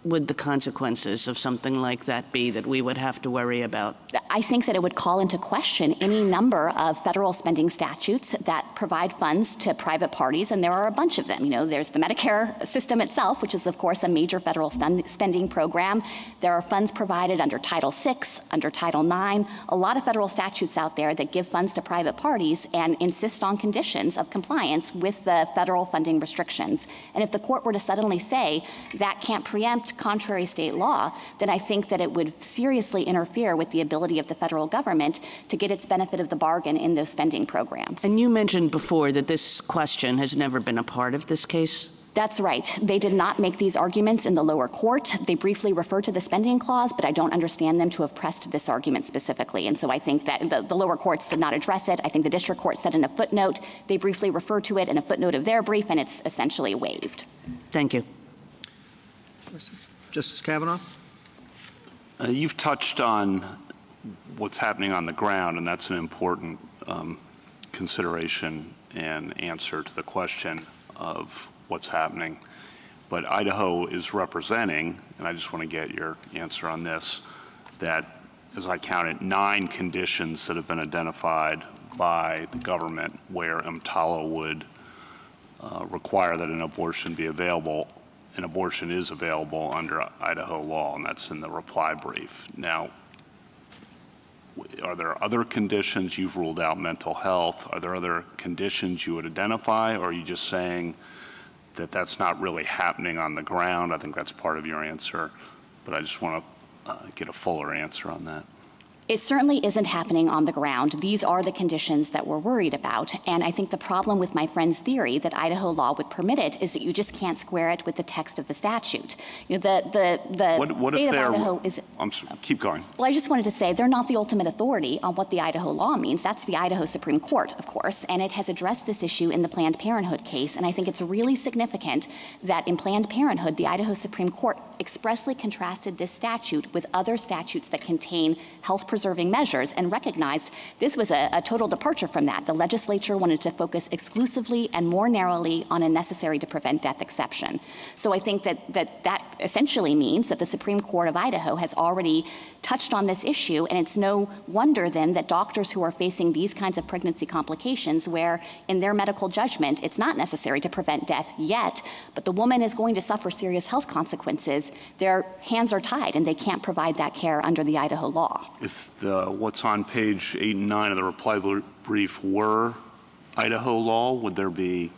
would the consequences of something like that be that we would have to worry about? I think that it would call into question any number of federal spending statutes that provide funds to private parties, and there are a bunch of them. You know, there's the Medicare system itself, which is, of course, a major federal spending program. There are funds provided under Title VI, under Title IX, a lot of federal statutes out there that give funds to private parties and insist on conditions of compliance with the federal funding restrictions. And if the court were to suddenly say that can't preempt contrary state law, then I think that it would seriously interfere with the ability of the federal government to get its benefit of the bargain in those spending programs. And you mentioned before that this question has never been a part of this case. That's right. They did not make these arguments in the lower court. They briefly referred to the spending clause, but I don't understand them to have pressed this argument specifically. And so I think that the lower courts did not address it. I think the district court said in a footnote, they briefly referred to it in a footnote of their brief, and it's essentially waived. Thank you. Justice Kavanaugh? You've touched on what's happening on the ground, and that's an important consideration and answer to the question of what's happening. But Idaho is representing, and I just want to get your answer on this, that, as I counted, 9 conditions that have been identified by the government where EMTALA would require that an abortion be available. An abortion is available under Idaho law, and that's in the reply brief. Now, are there other conditions? You've ruled out mental health. Are there other conditions you would identify, or are you just saying that that's not really happening on the ground? I think that's part of your answer, but I just want to get a fuller answer on that. It certainly isn't happening on the ground. These are the conditions that we're worried about. And I think the problem with my friend's theory that Idaho law would permit it is that you just can't square it with the text of the statute. You know, What state if of they're, Idaho is. Keep going. Well, I just wanted to say they're not the ultimate authority on what the Idaho law means. That's the Idaho Supreme Court, of course, and it has addressed this issue in the Planned Parenthood case. And I think it's really significant that in Planned Parenthood, the Idaho Supreme Court expressly contrasted this statute with other statutes that contain health-preserving measures and recognized this was a total departure from that. The legislature wanted to focus exclusively and more narrowly on a necessary to prevent death exception. So I think that essentially means that the Supreme Court of Idaho has already touched on this issue, and it's no wonder then that doctors who are facing these kinds of pregnancy complications where in their medical judgment it's not necessary to prevent death yet, but the woman is going to suffer serious health consequences, their hands are tied and they can't provide that care under the Idaho law. If what's on page 8 and 9 of the reply brief were Idaho law, would there be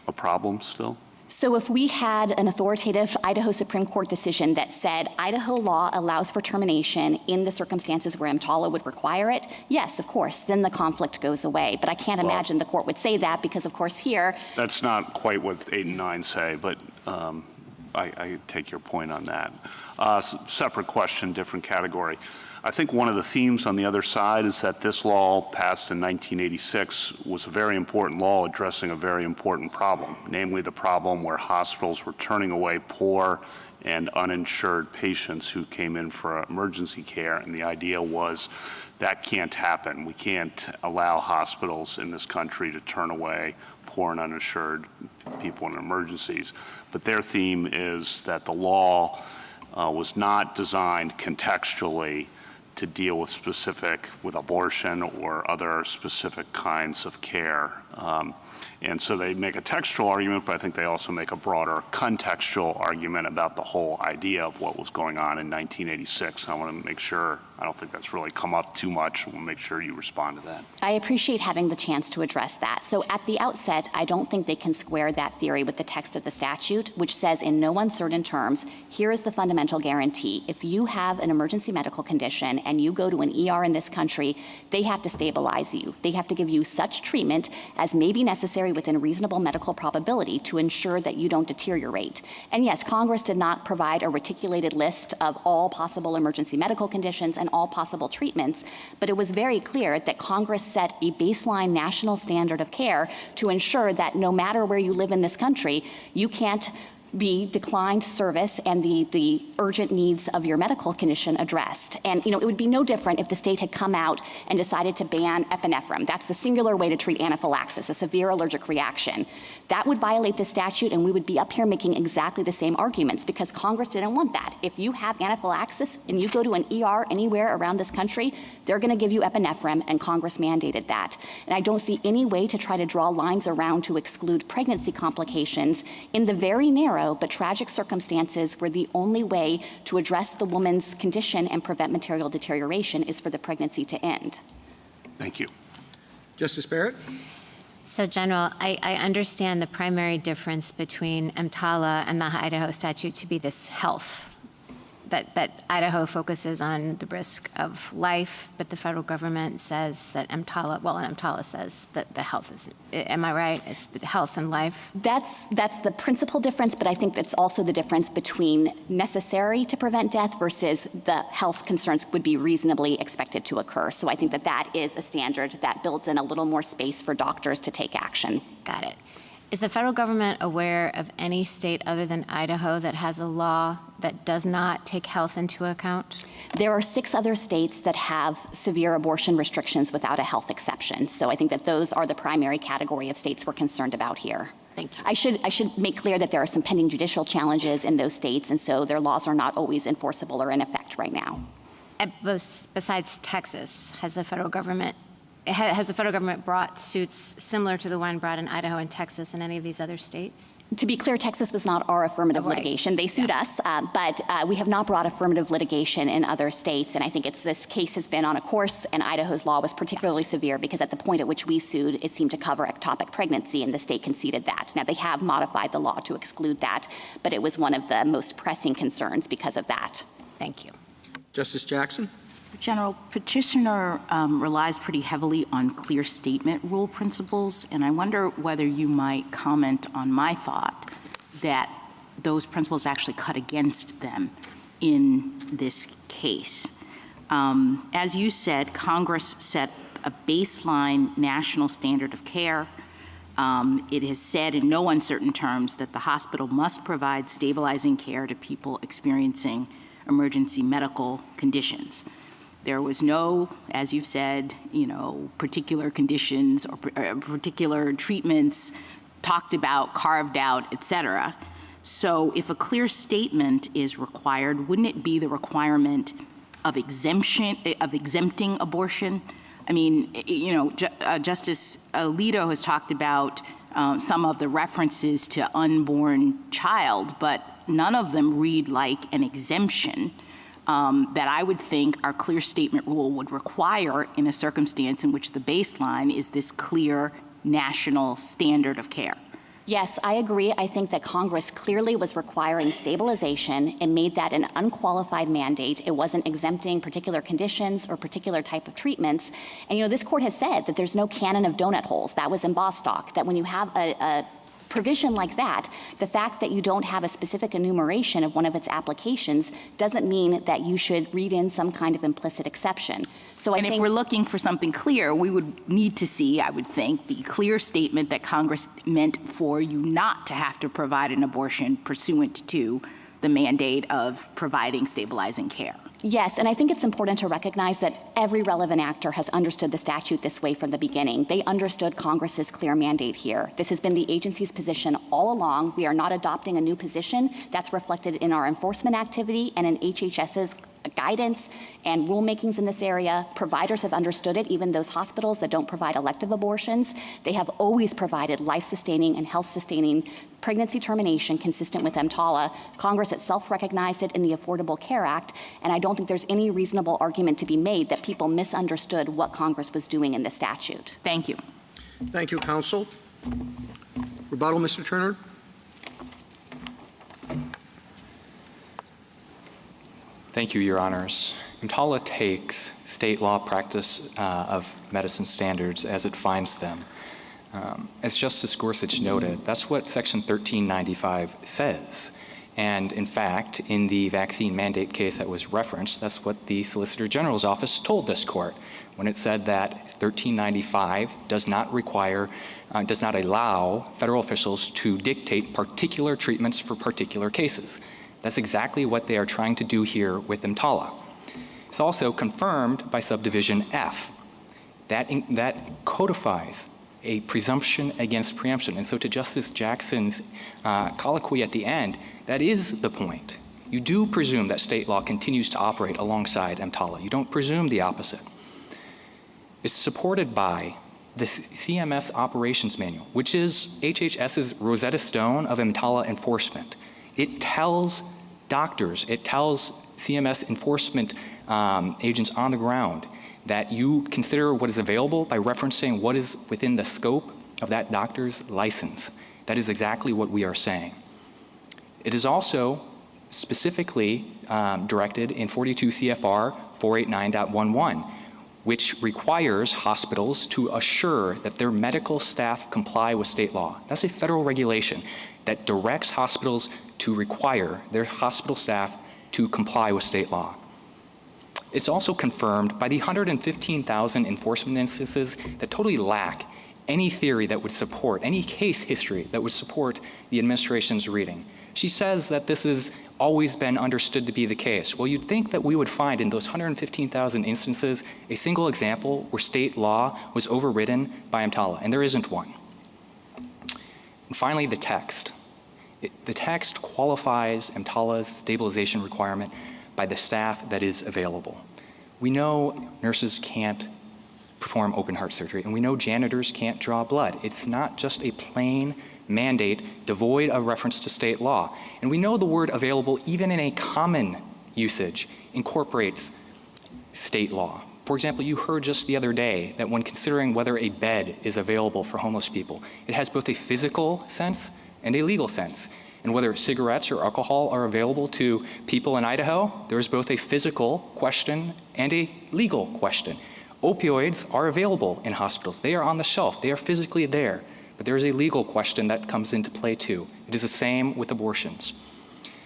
a problem still? So if we had an authoritative Idaho Supreme Court decision that said Idaho law allows for termination in the circumstances where EMTALA would require it, yes, of course, then the conflict goes away. But I can't imagine the court would say that because, of course, here. That's not quite what 8 and 9 say, but I take your point on that. Separate question, different category. I think one of the themes on the other side is that this law passed in 1986 was a very important law addressing a very important problem, namely the problem where hospitals were turning away poor and uninsured patients who came in for emergency care. And the idea was that can't happen. We can't allow hospitals in this country to turn away poor and uninsured people in emergencies. But their theme is that the law was not designed contextually to deal with abortion or other specific kinds of care. And so they make a textual argument, but I think they also make a broader contextual argument about the whole idea of what was going on in 1986. I want to make sure I don't think that's really come up too much. We'll make sure you respond to that. I appreciate having the chance to address that. So at the outset, I don't think they can square that theory with the text of the statute, which says in no uncertain terms, here is the fundamental guarantee. If you have an emergency medical condition and you go to an ER in this country, they have to stabilize you. They have to give you such treatment as may be necessary within reasonable medical probability to ensure that you don't deteriorate. And yes, Congress did not provide a reticulated list of all possible emergency medical conditions and all possible treatments, but it was very clear that Congress set a baseline national standard of care to ensure that no matter where you live in this country, you can't be declined service and the urgent needs of your medical condition addressed. And, it would be no different if the state had come out and decided to ban epinephrine. That's the singular way to treat anaphylaxis, a severe allergic reaction. That would violate the statute, and we would be up here making exactly the same arguments because Congress didn't want that. If you have anaphylaxis and you go to an ER anywhere around this country, they're going to give you epinephrine, and Congress mandated that. And I don't see any way to try to draw lines around to exclude pregnancy complications in the very narrow but tragic circumstances where the only way to address the woman's condition and prevent material deterioration is for the pregnancy to end. Thank you. Justice Barrett? So, General, I understand the primary difference between EMTALA and the Idaho statute to be this health, that Idaho focuses on the risk of life, but the federal government says that EMTALA says that the health is, am I right? It's health and life. That's the principal difference, but I think it's also the difference between necessary to prevent death versus the health concerns would be reasonably expected to occur. So I think that is a standard that builds in a little more space for doctors to take action. Got it. Is the federal government aware of any state other than Idaho that has a law that does not take health into account? There are 6 other states that have severe abortion restrictions without a health exception. So I think that those are the primary category of states we're concerned about here. Thank you. I should make clear that there are some pending judicial challenges in those states, and so their laws are not always enforceable or in effect right now. Besides Texas, has the federal government brought suits similar to the one brought in Idaho and Texas and any of these other states? To be clear, Texas was not our affirmative litigation. They sued us, but we have not brought affirmative litigation in other states. And I think this case has been on a course, and Idaho's law was particularly severe because at the point at which we sued, it seemed to cover ectopic pregnancy, and the state conceded that. Now, they have modified the law to exclude that, but it was one of the most pressing concerns because of that. Thank you. Justice Jackson? General, petitioner relies pretty heavily on clear statement rule principles, and I wonder whether you might comment on my thought that those principles actually cut against them in this case. As you said, Congress set a baseline national standard of care. It has said in no uncertain terms that the hospital must provide stabilizing care to people experiencing emergency medical conditions. There was no, as you've said, particular conditions or particular treatments talked about, carved out, et cetera. So if a clear statement is required, wouldn't it be the requirement of exempting abortion? I mean, Justice Alito has talked about some of the references to unborn child, but none of them read like an exemption that I would think our clear statement rule would require in a circumstance in which the baseline is this clear national standard of care. Yes, I agree. I think that Congress clearly was requiring stabilization and made that an unqualified mandate. It wasn't exempting particular conditions or particular type of treatments. And, this court has said that there's no canon of donut holes. That was in Bostock, that when you have a provision like that, the fact that you don't have a specific enumeration of one of its applications doesn't mean that you should read in some kind of implicit exception. So if we're looking for something clear, we would need to see, I would think, the clear statement that Congress meant for you not to have to provide an abortion pursuant to the mandate of providing stabilizing care. Yes, and I think it's important to recognize that every relevant actor has understood the statute this way from the beginning. They understood Congress's clear mandate here. This has been the agency's position all along. We are not adopting a new position. That's reflected in our enforcement activity and in HHS's guidance and rulemakings in this area. Providers have understood it, even those hospitals that don't provide elective abortions. They have always provided life-sustaining and health-sustaining pregnancy termination consistent with EMTALA. Congress itself recognized it in the Affordable Care Act, and I don't think there's any reasonable argument to be made that people misunderstood what Congress was doing in the statute. Thank you. Thank you, counsel. Rebuttal, Mr. Turner? Thank you, Your Honors. EMTALA takes state law practice of medicine standards as it finds them. As Justice Gorsuch noted, that's what Section 1395 says. And in fact, in the vaccine mandate case that was referenced, that's what the Solicitor General's office told this court when it said that 1395 does not allow federal officials to dictate particular treatments for particular cases. That's exactly what they are trying to do here with EMTALA. It's also confirmed by subdivision F. That codifies a presumption against preemption. And so to Justice Jackson's colloquy at the end, that is the point. You do presume that state law continues to operate alongside EMTALA. You don't presume the opposite. It's supported by the CMS Operations Manual, which is HHS's Rosetta Stone of EMTALA enforcement. It tells doctors, it tells CMS enforcement agents on the ground that you consider what is available by referencing what is within the scope of that doctor's license. That is exactly what we are saying. It is also specifically directed in 42 CFR 489.11, which requires hospitals to assure that their medical staff comply with state law. That's a federal regulation that directs hospitals to require their hospital staff to comply with state law. It's also confirmed by the 115,000 enforcement instances that totally lack any theory that would support, any case history that would support the administration's reading. She says that this has always been understood to be the case. Well, you'd think that we would find in those 115,000 instances a single example where state law was overridden by EMTALA, and there isn't one. And finally, the text. The text qualifies EMTALA's stabilization requirement by the staff that is available. We know nurses can't perform open heart surgery, and we know janitors can't draw blood. It's not just a plain mandate devoid of reference to state law. And we know the word available, even in a common usage, incorporates state law. For example, you heard just the other day that when considering whether a bed is available for homeless people, it has both a physical sense and a legal sense. And whether cigarettes or alcohol are available to people in Idaho, there is both a physical question and a legal question. Opioids are available in hospitals. They are on the shelf. They are physically there. But there is a legal question that comes into play too. It is the same with abortions.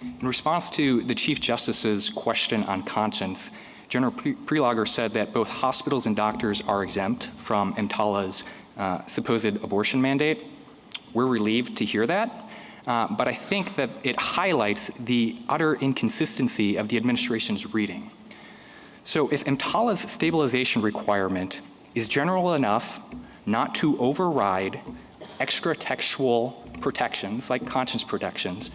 In response to the Chief Justice's question on conscience, General Prelogger said that both hospitals and doctors are exempt from EMTALA's supposed abortion mandate. We're relieved to hear that. But I think that it highlights the utter inconsistency of the administration's reading. So if EMTALA's stabilization requirement is general enough not to override extra textual protections like conscience protections,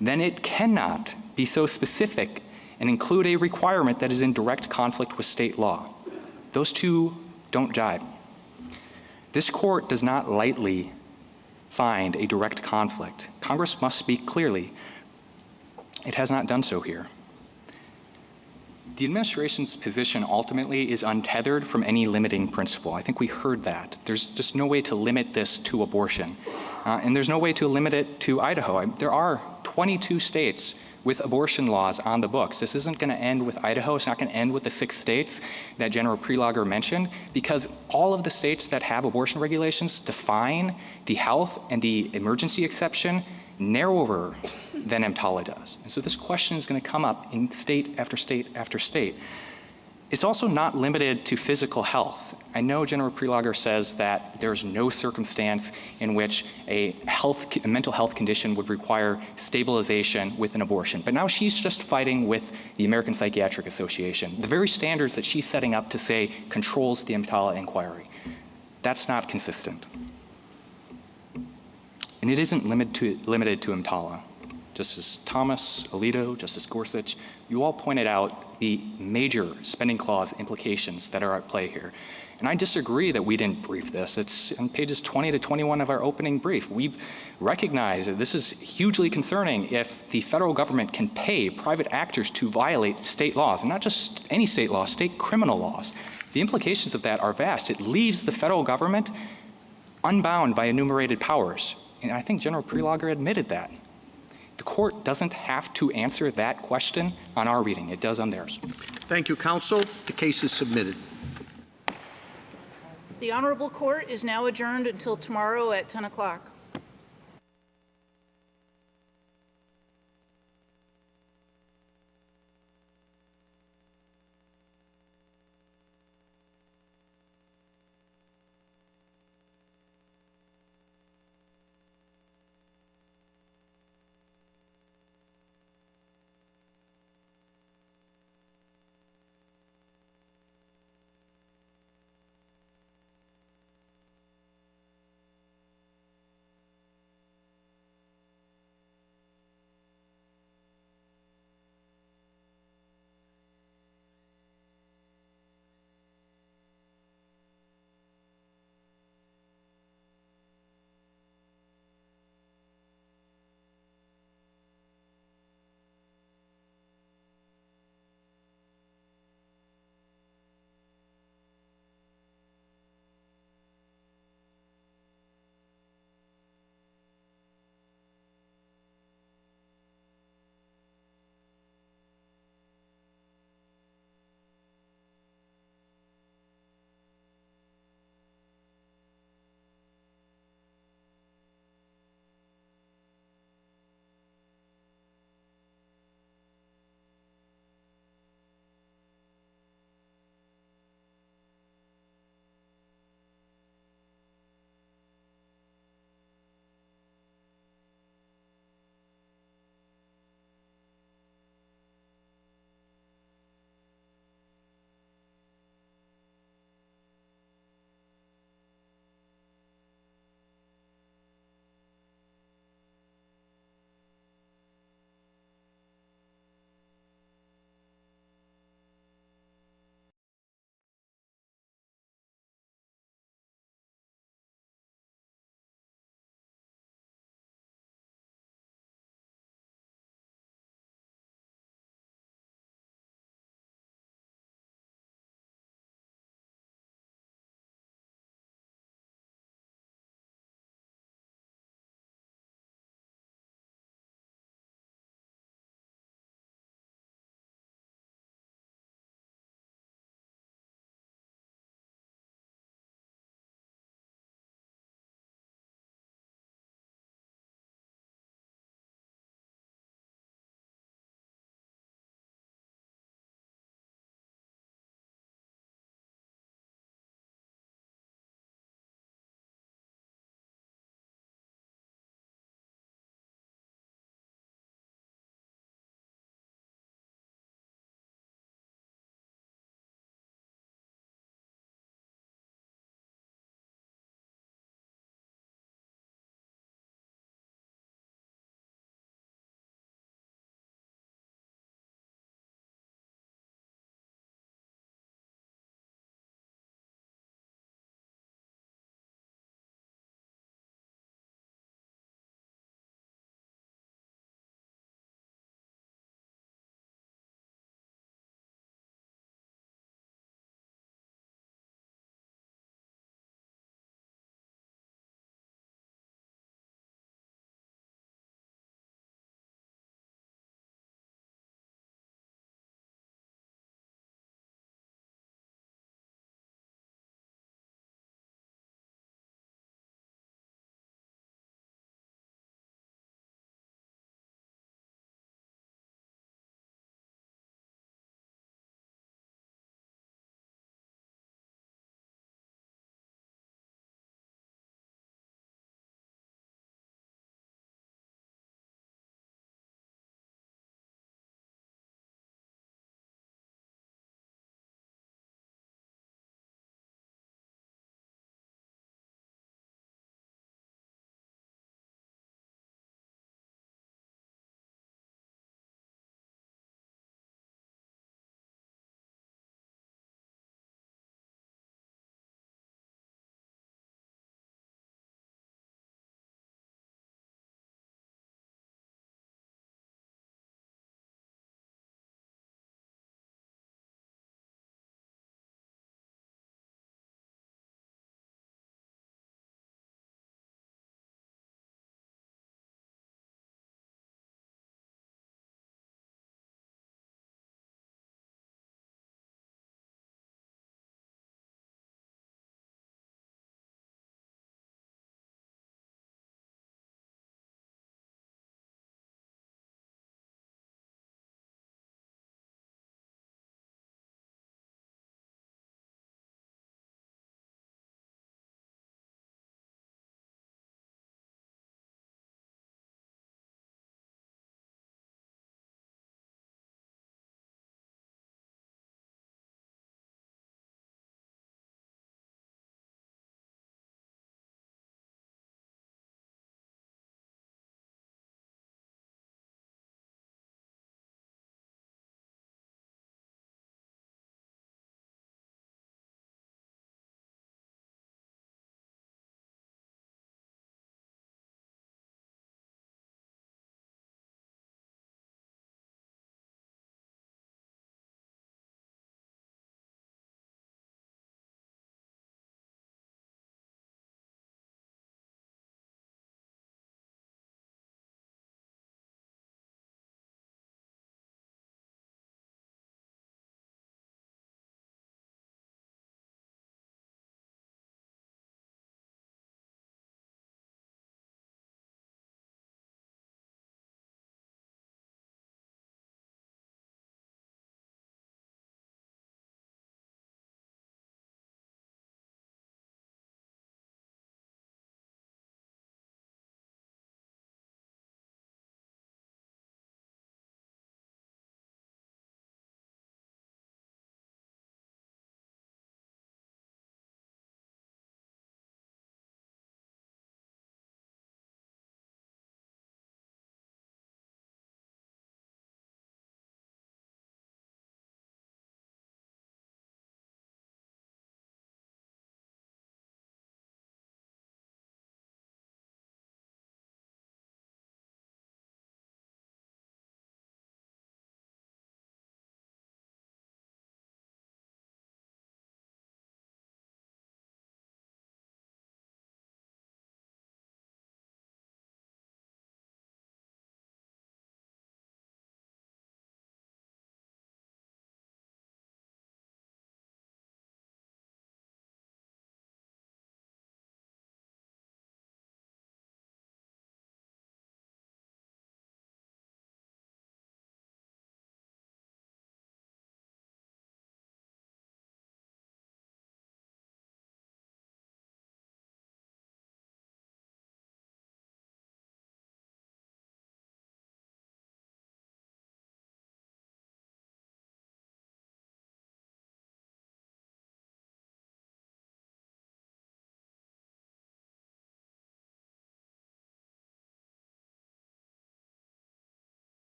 then it cannot be so specific and include a requirement that is in direct conflict with state law. Those two don't jibe. This court does not lightly find a direct conflict. Congress must speak clearly. It has not done so here. The administration's position ultimately is untethered from any limiting principle. I think we heard that. There's just no way to limit this to abortion. And there's no way to limit it to Idaho. There are 22 states with abortion laws on the books. This isn't going to end with Idaho. It's not going to end with the 6 states that General Prelogger mentioned, because all of the states that have abortion regulations define the health and the emergency exception narrower than EMTALA does. And so this question is going to come up in state after state after state. It's also not limited to physical health. I know General Prelogger says that there's no circumstance in which a mental health condition would require stabilization with an abortion. But now she's just fighting with the American Psychiatric Association, the very standards that she's setting up to say controls the EMTALA inquiry. That's not consistent. And it isn't limited to EMTALA. Justice Thomas, Alito, Justice Gorsuch, you all pointed out the major spending clause implications that are at play here. And I disagree that we didn't brief this. It's on pages 20 to 21 of our opening brief. We recognize that this is hugely concerning if the federal government can pay private actors to violate state laws, and not just any state law, state criminal laws. The implications of that are vast. It leaves the federal government unbound by enumerated powers. And I think General Prelogger admitted that. The court doesn't have to answer that question on our reading. It does on theirs. Thank you, counsel. The case is submitted. The Honorable Court is now adjourned until tomorrow at 10 o'clock.